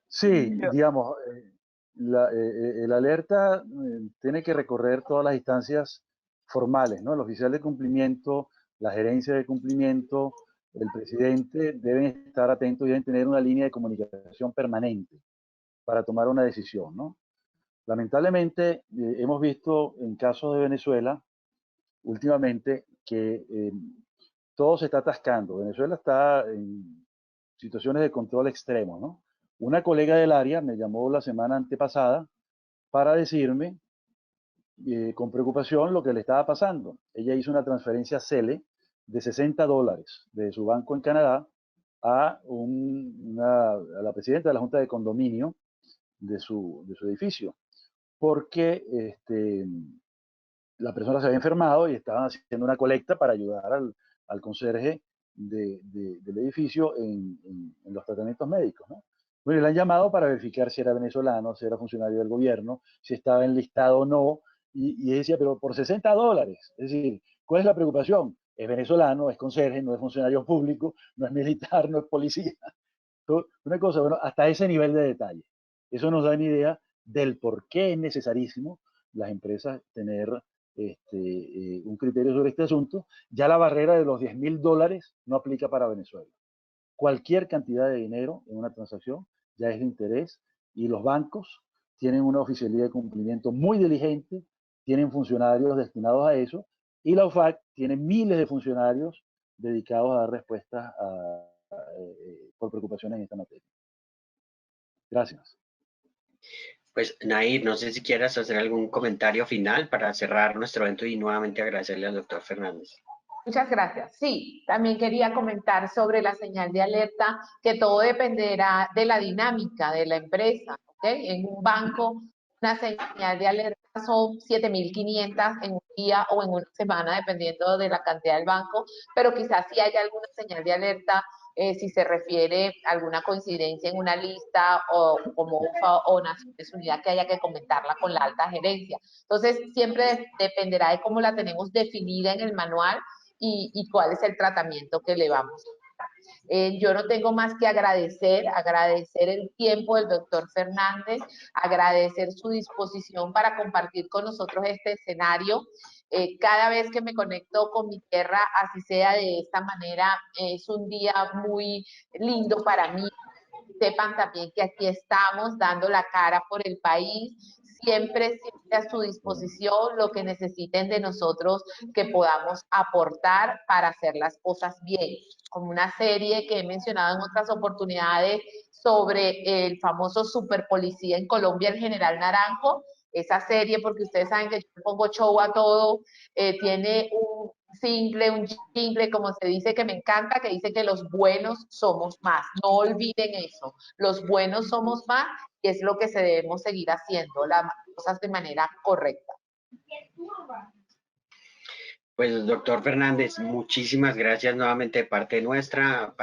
Sí, digamos, el alerta tiene que recorrer todas las instancias formales, ¿no? El oficial de cumplimiento, la gerencia de cumplimiento, el presidente deben estar atentos y deben tener una línea de comunicación permanente para tomar una decisión, ¿no? Lamentablemente, hemos visto en casos de Venezuela últimamente que todo se está atascando. Venezuela está en situaciones de control extremo, ¿no? Una colega del área me llamó la semana antepasada para decirme con preocupación lo que le estaba pasando. Ella hizo una transferencia CELE de $60 de su banco en Canadá a la presidenta de la Junta de Condominio de su edificio, porque la persona se había enfermado y estaban haciendo una colecta para ayudar al conserje del edificio en los tratamientos médicos, ¿no? Bueno, le han llamado para verificar si era venezolano, si era funcionario del gobierno, si estaba enlistado o no, y decía, pero por $60. Es decir, ¿cuál es la preocupación? Es venezolano, es conserje, no es funcionario público, no es militar, no es policía. Una cosa, bueno, hasta ese nivel de detalle. Eso nos da una idea del por qué es necesarísimo las empresas tener un criterio sobre este asunto. Ya la barrera de los $10.000 no aplica para Venezuela. Cualquier cantidad de dinero en una transacción ya es de interés, y los bancos tienen una oficialía de cumplimiento muy diligente, tienen funcionarios destinados a eso, y la OFAC tiene miles de funcionarios dedicados a dar respuestas por preocupaciones en esta materia. Gracias. Pues Nair, no sé si quieras hacer algún comentario final para cerrar nuestro evento y nuevamente agradecerle al doctor Fernández. Muchas gracias. Sí, también quería comentar sobre la señal de alerta, que todo dependerá de la dinámica de la empresa, ¿ok? En un banco, una señal de alerta son 7.500 en un día o en una semana, dependiendo de la cantidad del banco, pero quizás sí haya alguna señal de alerta si se refiere a alguna coincidencia en una lista o como UFA o Naciones Unidas, que haya que comentarla con la alta gerencia. Entonces, siempre dependerá de cómo la tenemos definida en el manual, y cuál es el tratamiento que le vamos a dar. Yo no tengo más que agradecer el tiempo del doctor Fernández, agradecer su disposición para compartir con nosotros este escenario. Cada vez que me conecto con mi tierra, así sea de esta manera, es un día muy lindo para mí. Sepan también que aquí estamos dando la cara por el país, siempre a su disposición lo que necesiten de nosotros que podamos aportar para hacer las cosas bien. Como una serie que he mencionado en otras oportunidades sobre el famoso superpolicía en Colombia, el General Naranjo, esa serie, porque ustedes saben que yo pongo show a todo, tiene un jingle, como se dice, que me encanta, que dice que los buenos somos más. No olviden eso, los buenos somos más y es lo que se debemos seguir haciendo, las cosas de manera correcta. Pues, doctor Fernández, muchísimas gracias nuevamente de parte nuestra.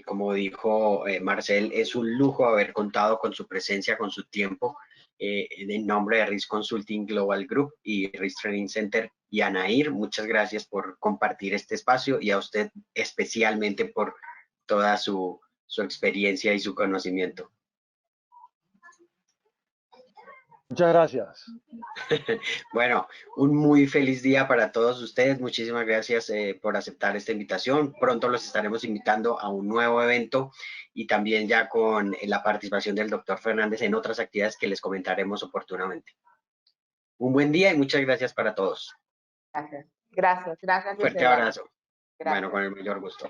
Como dijo Marcel, es un lujo haber contado con su presencia, con su tiempo, en nombre de Risk Consulting Global Group y Risk Training Center. Y a Nair, muchas gracias por compartir este espacio y a usted especialmente por toda su experiencia y su conocimiento. Muchas gracias. Bueno, un muy feliz día para todos ustedes. Muchísimas gracias por aceptar esta invitación. Pronto los estaremos invitando a un nuevo evento y también ya con la participación del doctor Fernández en otras actividades que les comentaremos oportunamente. Un buen día y muchas gracias para todos. Gracias. Fuerte abrazo. Gracias. Bueno, con el mayor gusto.